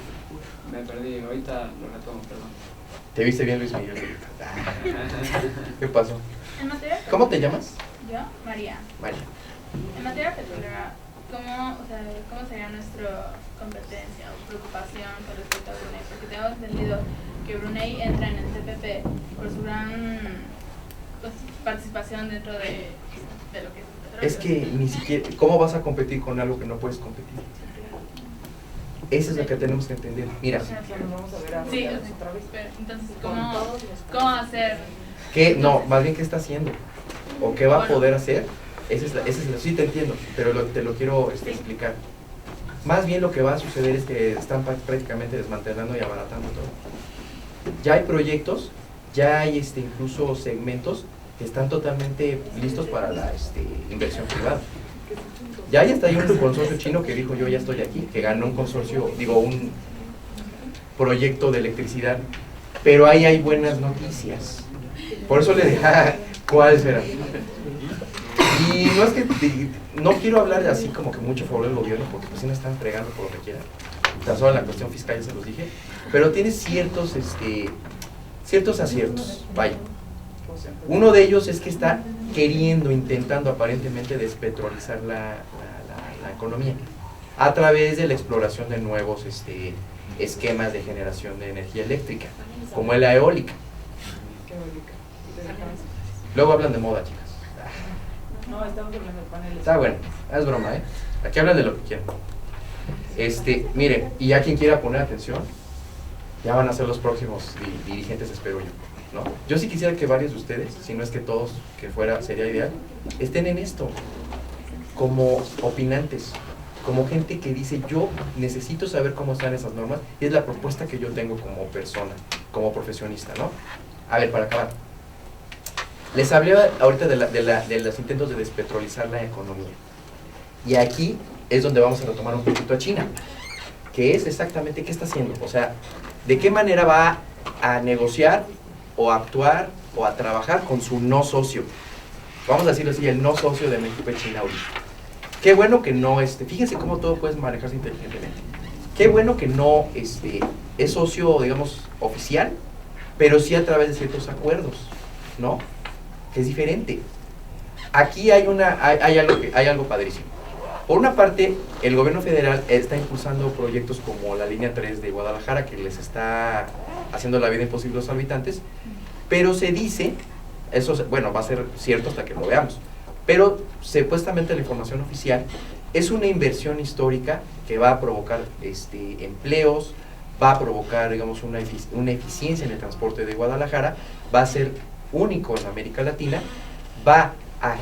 me perdí, ahorita lo retomo, perdón. Te viste bien, Luis Miguel. ¿Qué pasó? En materia, ¿Cómo te llamas? Yo, María. María. En materia petrolera, ¿cómo sería nuestra competencia o preocupación con respecto a Brunei? Porque tengo entendido que Brunei entra en el TPP por su gran participación dentro de lo que es el petróleo. Es que ni siquiera, ¿cómo vas a competir con algo que no puedes competir? Eso es lo que tenemos que entender. Mira. Sí, pero entonces, ¿cómo hacer? ¿Qué? No, más bien, ¿qué está haciendo? ¿O qué va a poder hacer? Sí te entiendo, pero te lo quiero explicar. Más bien lo que va a suceder es que están prácticamente desmantelando y abaratando todo. Ya hay proyectos, ya hay incluso segmentos que están totalmente listos para la inversión privada. Ya está ahí un consorcio chino que dijo yo ya estoy aquí, que ganó un consorcio, un proyecto de electricidad, pero ahí hay buenas noticias. Por eso le dije, ¿cuál será? Y no es que, no quiero hablar así como que mucho a favor del gobierno, porque pues sí nos están fregando por lo que quieran. Tan solo en la cuestión fiscal ya se los dije, pero tiene ciertos aciertos, vaya. Uno de ellos es que está intentando aparentemente despetrolizar la economía a través de la exploración de nuevos esquemas de generación de energía eléctrica, como la eólica. Luego hablan de moda, chicas. No, estamos hablando de paneles. Está bueno, es broma, Aquí hablan de lo que quieran. Miren, y ya quien quiera poner atención, ya van a ser los próximos dirigentes, espero yo. ¿No? Yo sí quisiera que varios de ustedes, si no es que todos, que fuera, sería ideal, estén en esto, como opinantes, como gente que dice, yo necesito saber cómo están esas normas, y es la propuesta que yo tengo como persona, como profesionista, ¿no? A ver, para acabar. Les hablé ahorita de los intentos de despetrolizar la economía. Y aquí es donde vamos a retomar un poquito a China, que es exactamente qué está haciendo, o sea, de qué manera va a negociar o a actuar o a trabajar con su no socio. Vamos a decirlo así, el no socio de México y China ahorita. Qué bueno que no, fíjense cómo todo puede manejarse inteligentemente. Qué bueno que no es socio, digamos, oficial, pero sí a través de ciertos acuerdos, ¿no? Que es diferente. Aquí hay algo padrísimo. Por una parte, el gobierno federal está impulsando proyectos como la línea 3 de Guadalajara, que les está haciendo la vida imposible a los habitantes, pero se dice, eso bueno, va a ser cierto hasta que lo veamos, pero supuestamente la información oficial es una inversión histórica que va a provocar empleos, va a provocar, digamos, una eficiencia en el transporte de Guadalajara, va a ser único en América Latina, va a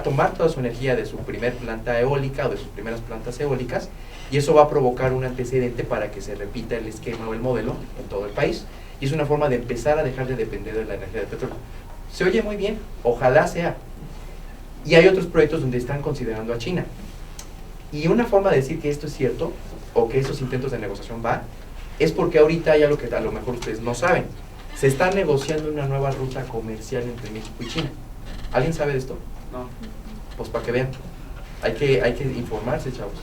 tomar toda su energía de su primer planta eólica o de sus primeras plantas eólicas, y eso va a provocar un antecedente para que se repita el esquema o el modelo en todo el país, y es una forma de empezar a dejar de depender de la energía del petróleo. Se oye muy bien, ojalá sea. Y hay otros proyectos donde están considerando a China. Y una forma de decir que esto es cierto, o que esos intentos de negociación van, es porque ahorita hay algo que a lo mejor ustedes no saben. Se está negociando una nueva ruta comercial entre México y China. ¿Alguien sabe de esto? No. Pues para que vean. Hay que informarse, chavos.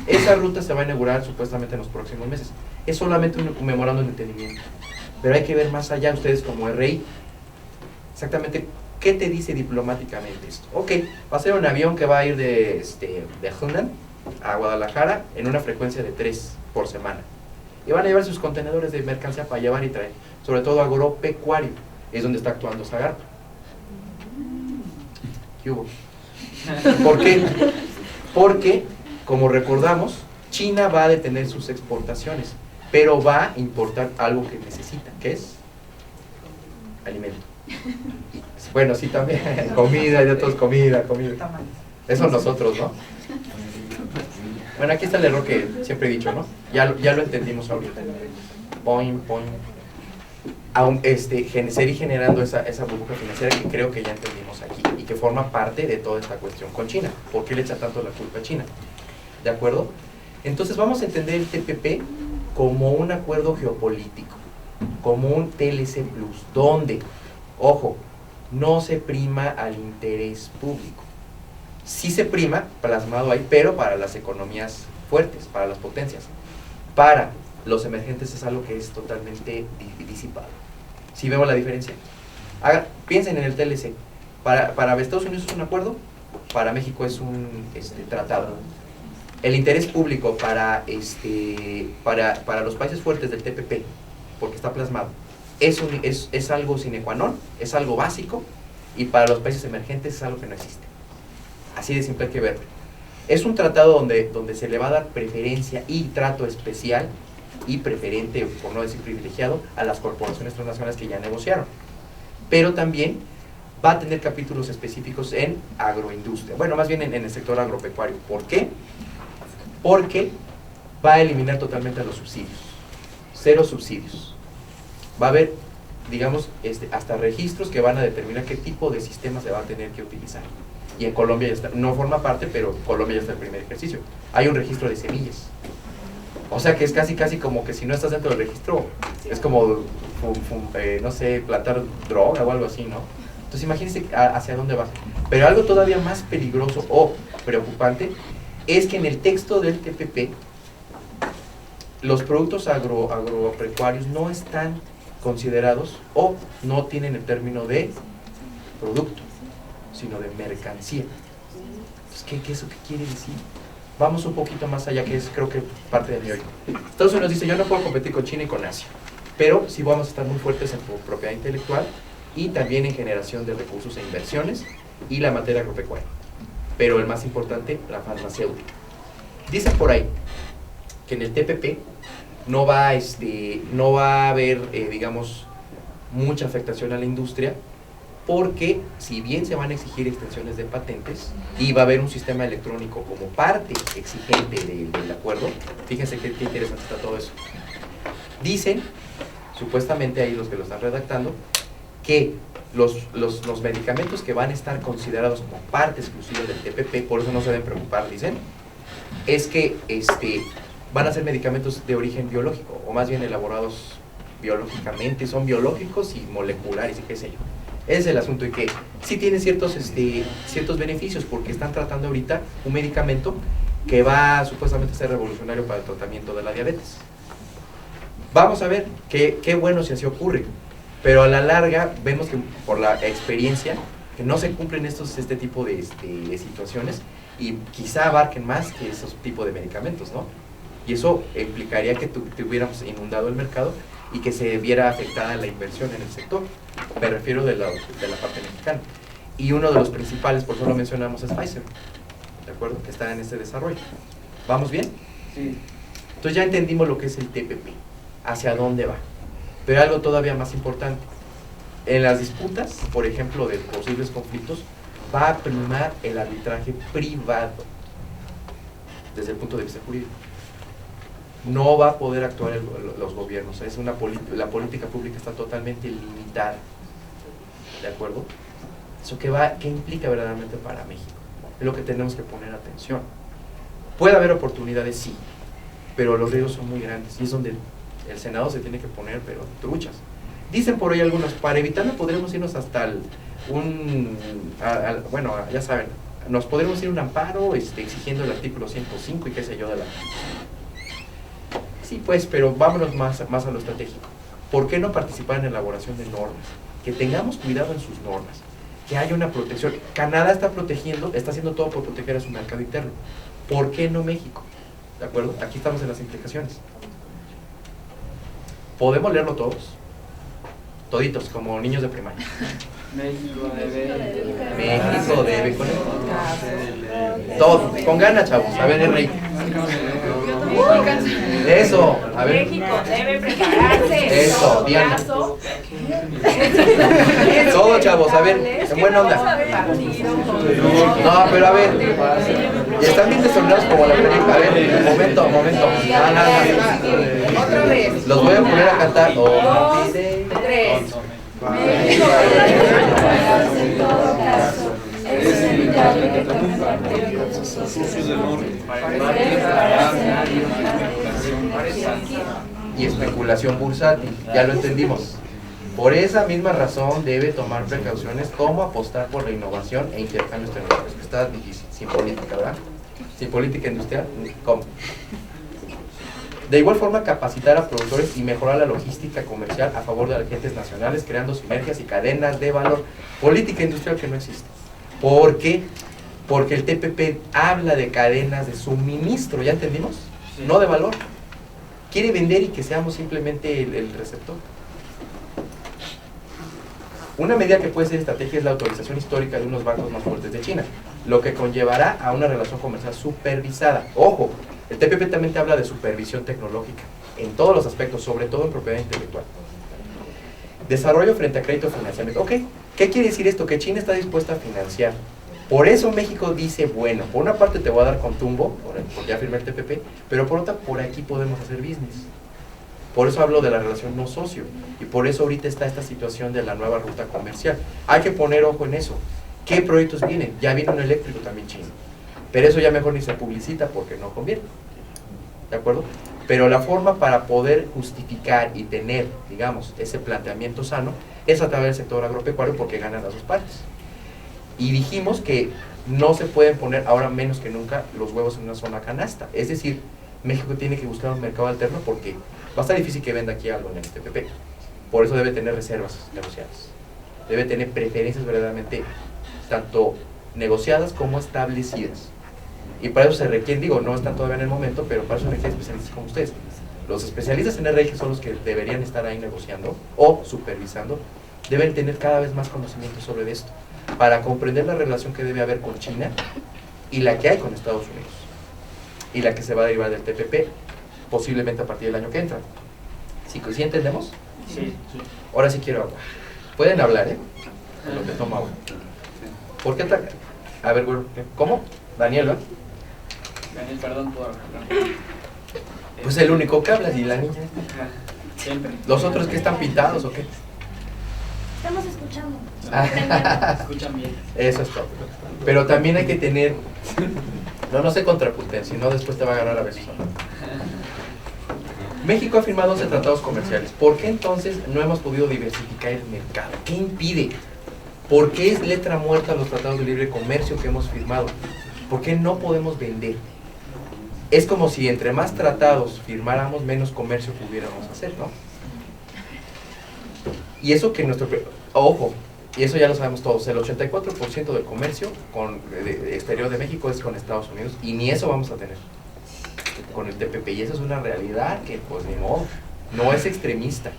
Esa ruta se va a inaugurar supuestamente en los próximos meses. Es solamente un memorándum de entendimiento. Pero hay que ver más allá, ustedes como RI, exactamente qué te dice diplomáticamente esto. Ok, va a ser un avión que va a ir de Hunan a Guadalajara en una frecuencia de 3 por semana. Y van a llevar sus contenedores de mercancía para llevar y traer, sobre todo agropecuario, es donde está actuando Zagarpa. ¿Qué hubo? ¿Por qué? Porque, como recordamos, China va a detener sus exportaciones, pero va a importar algo que necesita, que es alimento. Bueno, sí, también, comida, ya todos comida. Eso nosotros, ¿no? Bueno, aquí está el error que siempre he dicho, ¿no? Ya lo entendimos ahorita. Point. Seguir generando esa burbuja financiera que creo que ya entendimos aquí y que forma parte de toda esta cuestión con China. ¿Por qué le echa tanto la culpa a China? ¿De acuerdo? Entonces vamos a entender el TPP como un acuerdo geopolítico, como un TLC+, donde, ojo, no se prima al interés público. Sí se prima, plasmado ahí, pero para las economías fuertes, para las potencias. Para los emergentes es algo que es totalmente disipado. ¿Sí vemos la diferencia? Piensen en el TLC. Para Estados Unidos es un acuerdo, para México es un tratado. El interés público para los países fuertes del TPP, porque está plasmado, es algo sine qua non, es algo básico, y para los países emergentes es algo que no existe. Así de simple hay que verlo. Es un tratado donde se le va a dar preferencia y trato especial y preferente, por no decir privilegiado, a las corporaciones transnacionales que ya negociaron. Pero también va a tener capítulos específicos en agroindustria, bueno, más bien en el sector agropecuario. ¿Por qué? Porque va a eliminar totalmente a los subsidios. 0 subsidios. Va a haber, digamos, hasta registros que van a determinar qué tipo de sistema se va a tener que utilizar. Y en Colombia ya está, no forma parte, pero Colombia ya está el primer ejercicio. Hay un registro de semillas. O sea que es casi como que si no estás dentro del registro, es como, no sé, plantar droga o algo así, ¿no? Entonces imagínense hacia dónde va. Pero algo todavía más peligroso o preocupante es que en el texto del TPP los productos agropecuarios no están considerados o no tienen el término de producto, sino de mercancía. Entonces, ¿eso qué quiere decir? Vamos un poquito más allá, que es creo que parte de mi hoy. Estados Unidos dice, yo no puedo competir con China y con Asia, pero sí vamos a estar muy fuertes en propiedad intelectual y también en generación de recursos e inversiones y la materia agropecuaria. Pero el más importante, la farmacéutica. Dicen por ahí que en el TPP no va a haber, digamos, mucha afectación a la industria, porque si bien se van a exigir extensiones de patentes y va a haber un sistema electrónico como parte exigente del acuerdo, fíjense qué interesante está todo eso. Dicen, supuestamente ahí los que lo están redactando, que los medicamentos que van a estar considerados como parte exclusiva del TPP, por eso no se deben preocupar, dicen, es que van a ser medicamentos de origen biológico, o más bien elaborados biológicamente, son biológicos y moleculares y qué sé yo. Ese es el asunto, y que sí tiene ciertos beneficios, porque están tratando ahorita un medicamento que va supuestamente a ser revolucionario para el tratamiento de la diabetes. Vamos a ver qué bueno si así ocurre, pero a la larga vemos que por la experiencia que no se cumplen este tipo de situaciones, y quizá abarquen más que esos tipos de medicamentos, ¿no? Y eso implicaría que tuviéramos inundado el mercado y que se viera afectada la inversión en el sector. Me refiero de la parte mexicana. Y uno de los principales, por eso lo mencionamos, es Pfizer, ¿de acuerdo? Que está en este desarrollo. ¿Vamos bien? Sí. Entonces ya entendimos lo que es el TPP, hacia dónde va. Pero algo todavía más importante. En las disputas, por ejemplo, de posibles conflictos, va a primar el arbitraje privado, desde el punto de vista jurídico. No va a poder actuar los gobiernos, la política pública está totalmente limitada, ¿de acuerdo? ¿Eso qué implica verdaderamente para México? Es lo que tenemos que poner atención. Puede haber oportunidades, sí, pero los riesgos son muy grandes, y es donde el Senado se tiene que poner, pero truchas. Dicen por ahí algunos, para evitarlo podremos irnos hasta bueno, ya saben, nos podremos ir a un amparo exigiendo el artículo 105 y qué sé yo de la... Sí, pues, pero vámonos más a lo estratégico. ¿Por qué no participar en la elaboración de normas? Que tengamos cuidado en sus normas, que haya una protección. Canadá está haciendo todo por proteger a su mercado interno. ¿Por qué no México? ¿De acuerdo? Aquí estamos en las implicaciones. ¿Podemos leerlo todos? Toditos, como niños de primaria. México debe. México debe. Todo, con ganas, chavos. A ver, Enrique. Eso, a ver. México debe prepararse. Eso, Diana. Todo, chavos, a ver, en buena onda. No, pero a ver. Y están bien desordenados como la película. A ver, momento. No. Otra vez. Los voy a poner a cantar. 2, 3. México debe prepararse en todo caso. Es inevitable que comparte con sus socios del norte. Y especulación bursátil, ya lo entendimos. Por esa misma razón debe tomar precauciones como apostar por la innovación e intercambios tecnológicos. Está difícil, sin política, ¿verdad? Sin política industrial, ¿cómo? De igual forma, capacitar a productores y mejorar la logística comercial a favor de las agentes nacionales, creando sinergias y cadenas de valor. Política industrial que no existe. ¿Por qué? Porque el TPP habla de cadenas de suministro, ¿ya entendimos? Sí. No de valor. Quiere vender y que seamos simplemente el receptor. Una medida que puede ser estratégica es la autorización histórica de unos bancos más fuertes de China, lo que conllevará a una relación comercial supervisada. Ojo, el TPP también te habla de supervisión tecnológica, en todos los aspectos, sobre todo en propiedad intelectual. Desarrollo frente a crédito y financiamiento. Ok, ¿qué quiere decir esto? Que China está dispuesta a financiar. Por eso México dice, bueno, por una parte te voy a dar con tumbo, porque ya firmé el TPP, pero por otra, por aquí podemos hacer business. Por eso hablo de la relación no socio, y por eso ahorita está esta situación de la nueva ruta comercial. Hay que poner ojo en eso. ¿Qué proyectos vienen? Ya viene un eléctrico también chino, pero eso ya mejor ni se publicita porque no conviene. ¿De acuerdo? Pero la forma para poder justificar y tener, digamos, ese planteamiento sano es a través del sector agropecuario porque ganan las dos partes. Y dijimos que no se pueden poner ahora menos que nunca los huevos en una sola canasta. Es decir, México tiene que buscar un mercado alterno porque va a estar difícil que venda aquí algo en el TPP. Por eso debe tener reservas negociadas. Debe tener preferencias verdaderamente tanto negociadas como establecidas. Y para eso se requiere, digo, no están todavía en el momento, pero para eso se requieren especialistas como ustedes. Los especialistas en RG son los que deberían estar ahí negociando o supervisando. Deben tener cada vez más conocimiento sobre esto para comprender la relación que debe haber con China y la que hay con Estados Unidos y la que se va a derivar del TPP posiblemente a partir del año que entra. ¿Sí entendemos? Sí. Ahora sí quiero agua. Pueden hablar, ¿eh? En lo que toma agua. ¿Por qué atacan? A ver, güey, ¿cómo? Daniel, ¿verdad? Daniel, perdón por... Pues el único que habla y la niña. Siempre. ¿Los otros que están pintados o qué? Estamos escuchando. Escuchan bien. Eso es todo. Pero también hay que tener... No se contrapunten, si no después te va a agarrar a besos. México ha firmado 12 tratados comerciales. ¿Por qué entonces no hemos podido diversificar el mercado? ¿Qué impide? ¿Por qué es letra muerta los tratados de libre comercio que hemos firmado? ¿Por qué no podemos vender? Es como si entre más tratados firmáramos, menos comercio pudiéramos hacer, ¿no? Y eso que nuestro... Ojo, y eso ya lo sabemos todos, el 84% del comercio exterior de México es con Estados Unidos, y ni eso vamos a tener con el TPP, y esa es una realidad que, pues, ni modo, no es extremista,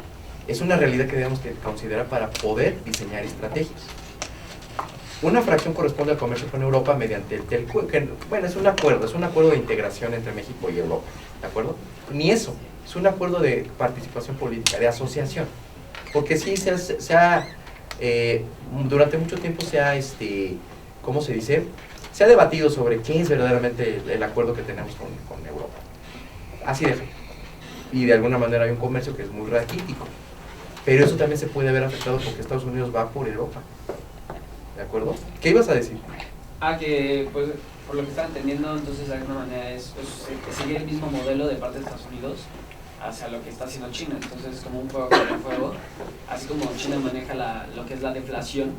es una realidad que debemos que considerar para poder diseñar estrategias. Una fracción corresponde al comercio con Europa mediante el TELCO, que, bueno, es un acuerdo de integración entre México y Europa, ¿de acuerdo? Ni eso, es un acuerdo de participación política, de asociación, porque sí durante mucho tiempo se ha, ¿cómo se dice? Se ha debatido sobre qué es verdaderamente el acuerdo que tenemos con Europa. Así de ejemplo. Y de alguna manera hay un comercio que es muy raquítico. Pero eso también se puede ver afectado porque Estados Unidos va por Europa. ¿De acuerdo? ¿Qué ibas a decir? Que pues por lo que estaba entendiendo, entonces de alguna manera es seguir el mismo modelo de parte de Estados Unidos hacia lo que está haciendo China. Entonces es como un juego contra fuego. Así como China maneja lo que es la deflación,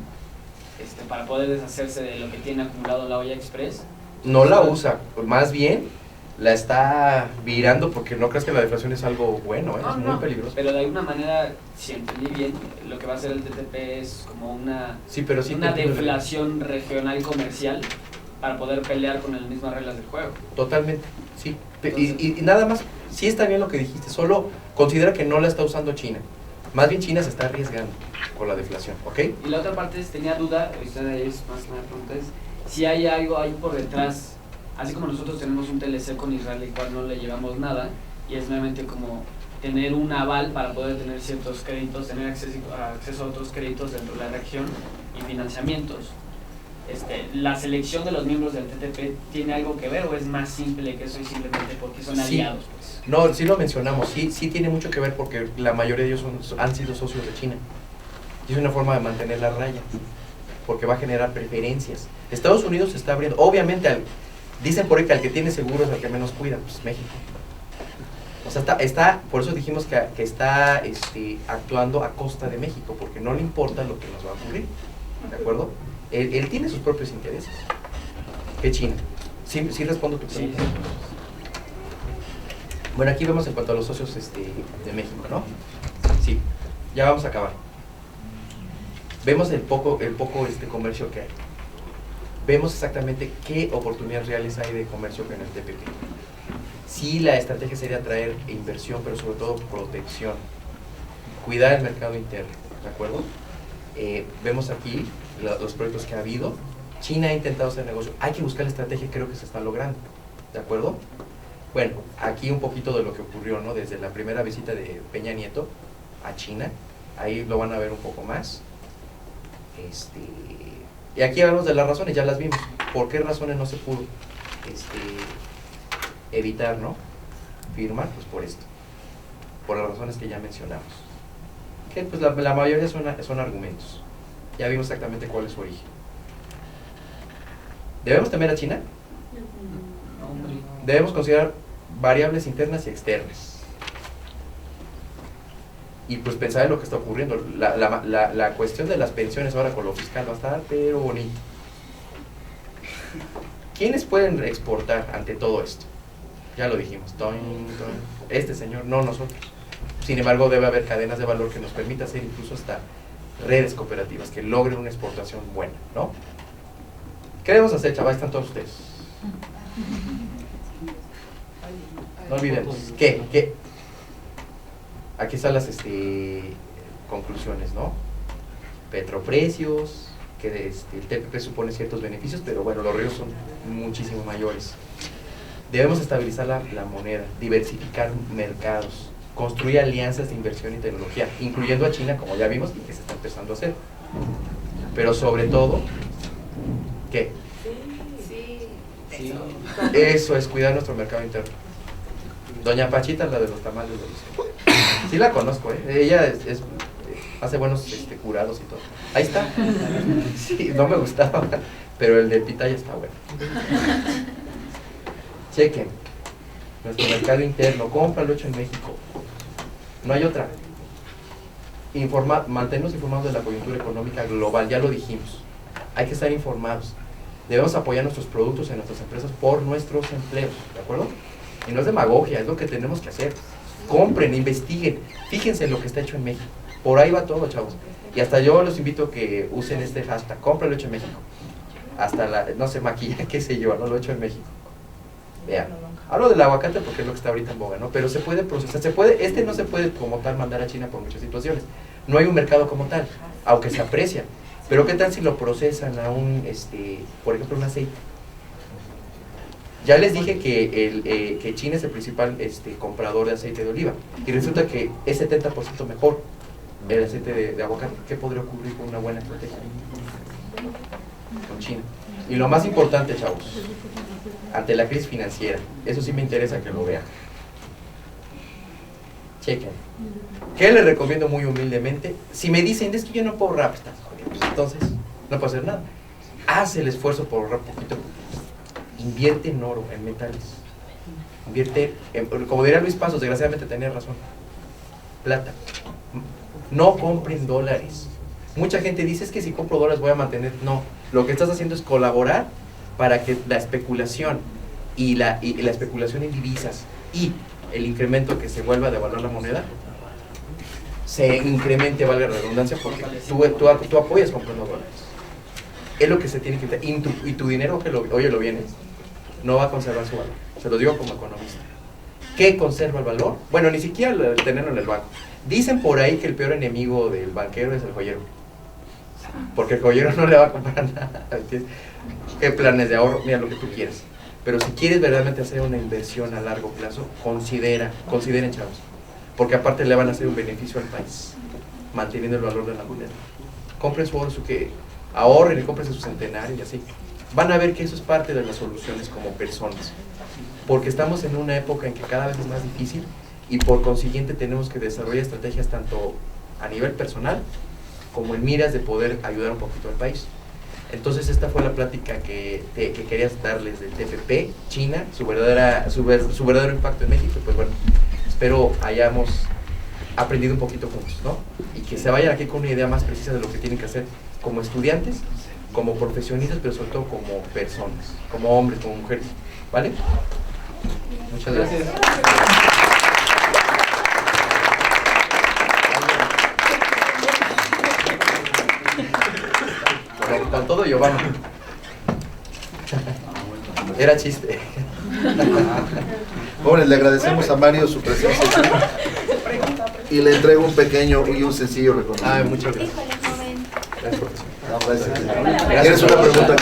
para poder deshacerse de lo que tiene acumulado la olla express. No la usa, más bien la está virando, porque no creas que la deflación es algo bueno, es muy peligroso. Pero de alguna manera, si entendí bien, lo que va a hacer el TTP es como una deflación regional comercial para poder pelear con las mismas reglas del juego. Totalmente, sí. Y nada más, sí está bien lo que dijiste, solo considera que no la está usando China. Más bien China se está arriesgando con la deflación, ¿ok? Y la otra parte es, tenía duda, esta es más una pregunta, es si hay algo ahí por detrás, así como nosotros tenemos un TLC con Israel, el cual no le llevamos nada, y es nuevamente como tener un aval para poder tener ciertos créditos, tener acceso a otros créditos dentro de la región y financiamientos. ¿La selección de los miembros del TTP tiene algo que ver o es más simple que eso y simplemente porque son aliados? Pues? No, sí lo mencionamos, sí tiene mucho que ver porque la mayoría de ellos han sido socios de China. Y es una forma de mantener la raya, porque va a generar preferencias. Estados Unidos se está abriendo, obviamente, dicen por ahí que al que tiene seguro es al que menos cuida, pues México. O sea, por eso dijimos que está actuando a costa de México, porque no le importa lo que nos va a ocurrir, ¿de acuerdo? Él tiene sus propios intereses. ¿Qué China? ¿Sí respondo tu pregunta? Sí. Bueno, aquí vemos en cuanto a los socios de México, ¿no? Sí, ya vamos a acabar. Vemos el poco comercio que hay. Vemos exactamente qué oportunidades reales hay de comercio con el TPP. Sí, la estrategia sería traer inversión, pero sobre todo protección. Cuidar el mercado interno, ¿de acuerdo? Vemos aquí los proyectos que ha habido. China ha intentado hacer negocio. Hay que buscar la estrategia y creo que se está logrando, ¿de acuerdo? Bueno, aquí un poquito de lo que ocurrió, ¿no? Desde la primera visita de Peña Nieto a China. Ahí lo van a ver un poco más. Y aquí hablamos de las razones, ya las vimos. ¿Por qué razones no se pudo evitar, ¿no? Firmar? Pues por esto. Por las razones que ya mencionamos. Que pues la mayoría son argumentos. Ya vimos exactamente cuál es su origen. ¿Debemos temer a China? Debemos considerar variables internas y externas. Y pues pensar en lo que está ocurriendo. La cuestión de las pensiones ahora con lo fiscal va a estar pero bonito. ¿Quiénes pueden exportar ante todo esto? Ya lo dijimos. Este señor, no nosotros. Sin embargo, debe haber cadenas de valor que nos permita hacer incluso hasta redes cooperativas que logren una exportación buena, ¿no? ¿Qué debemos hacer, chavales? Están todos ustedes. No olvidemos. ¿Qué? Aquí están las conclusiones, ¿no? Petroprecios, que el TPP supone ciertos beneficios, pero bueno, los riesgos son muchísimo mayores. Debemos estabilizar la moneda, diversificar mercados, construir alianzas de inversión y tecnología, incluyendo a China, como ya vimos, y que se está empezando a hacer. Pero sobre todo, ¿qué? Sí. Eso es cuidar nuestro mercado interno. Doña Pachita, la de los tamales de los... Sí la conozco, ella hace buenos curados y todo. Ahí está. Sí, no me gustaba, pero el de pitaya está bueno. Chequen. Nuestro mercado interno, cómpralo hecho en México. No hay otra. Mantenernos informados de la coyuntura económica global, ya lo dijimos. Hay que estar informados. Debemos apoyar nuestros productos en nuestras empresas por nuestros empleos, ¿de acuerdo? Y no es demagogia, es lo que tenemos que hacer. Compren, investiguen, fíjense en lo que está hecho en México. Por ahí va todo, chavos. Y hasta yo los invito a que usen este hashtag, cómpralo hecho en México. Hasta no sé, maquillaje, qué sé yo, no lo hecho en México. Vean, hablo del aguacate porque es lo que está ahorita en boga, ¿no? Pero se puede procesar, no se puede como tal mandar a China por muchas situaciones. No hay un mercado como tal, aunque se aprecia. Pero ¿qué tal si lo procesan a por ejemplo, un aceite? Ya les dije que China es el principal comprador de aceite de oliva. Y resulta que es 70% mejor el aceite de aguacate. ¿Qué podría ocurrir con una buena estrategia con China? Y lo más importante, chavos, ante la crisis financiera, eso sí me interesa que lo vean. Chequen. ¿Qué les recomiendo muy humildemente? Si me dicen, es que yo no puedo ahorrar, pues entonces no puedo hacer nada. Haz el esfuerzo por ahorrar poquito. Invierte en oro, en metales. Invierte, como diría Luis Pasos, desgraciadamente tenía razón, plata. No compren dólares. Mucha gente dice, es que si compro dólares voy a mantener. No, lo que estás haciendo es colaborar para que la especulación y la especulación en divisas y el incremento que se vuelva a devaluar la moneda se incremente, valga la redundancia, porque tú apoyas comprando dólares. es lo que se tiene que evitar. Y tu dinero, óyelo bien, no va a conservar su valor. Se lo digo como economista. ¿Qué conserva el valor? Bueno, ni siquiera el tenerlo en el banco. Dicen por ahí que el peor enemigo del banquero es el joyero. Porque el joyero no le va a comprar nada. ¿Qué planes de ahorro? Mira, lo que tú quieres. Pero si quieres verdaderamente hacer una inversión a largo plazo, consideren, chavos. Porque aparte le van a hacer un beneficio al país, manteniendo el valor de la moneda. Compren su oro, ahorren y compren su centenario y así. Van a ver que eso es parte de las soluciones como personas. Porque estamos en una época en que cada vez es más difícil y por consiguiente tenemos que desarrollar estrategias tanto a nivel personal como en miras de poder ayudar un poquito al país. Entonces esta fue la plática que querías darles del TPP, China, su verdadero impacto en México. Pues bueno, espero hayamos aprendido un poquito juntos, ¿no? Y que se vayan aquí con una idea más precisa de lo que tienen que hacer como estudiantes, como profesionistas, pero sobre todo como personas, como hombres, como mujeres, ¿vale? Muchas gracias. Con todo, Giovanni. Era chiste. Jóvenes, le agradecemos a Mario su presencia aquí y le entrego un pequeño y un sencillo reconocimiento. Muchas gracias. Híjole, joven. Gracias, profesor. ¿Tienes una pregunta?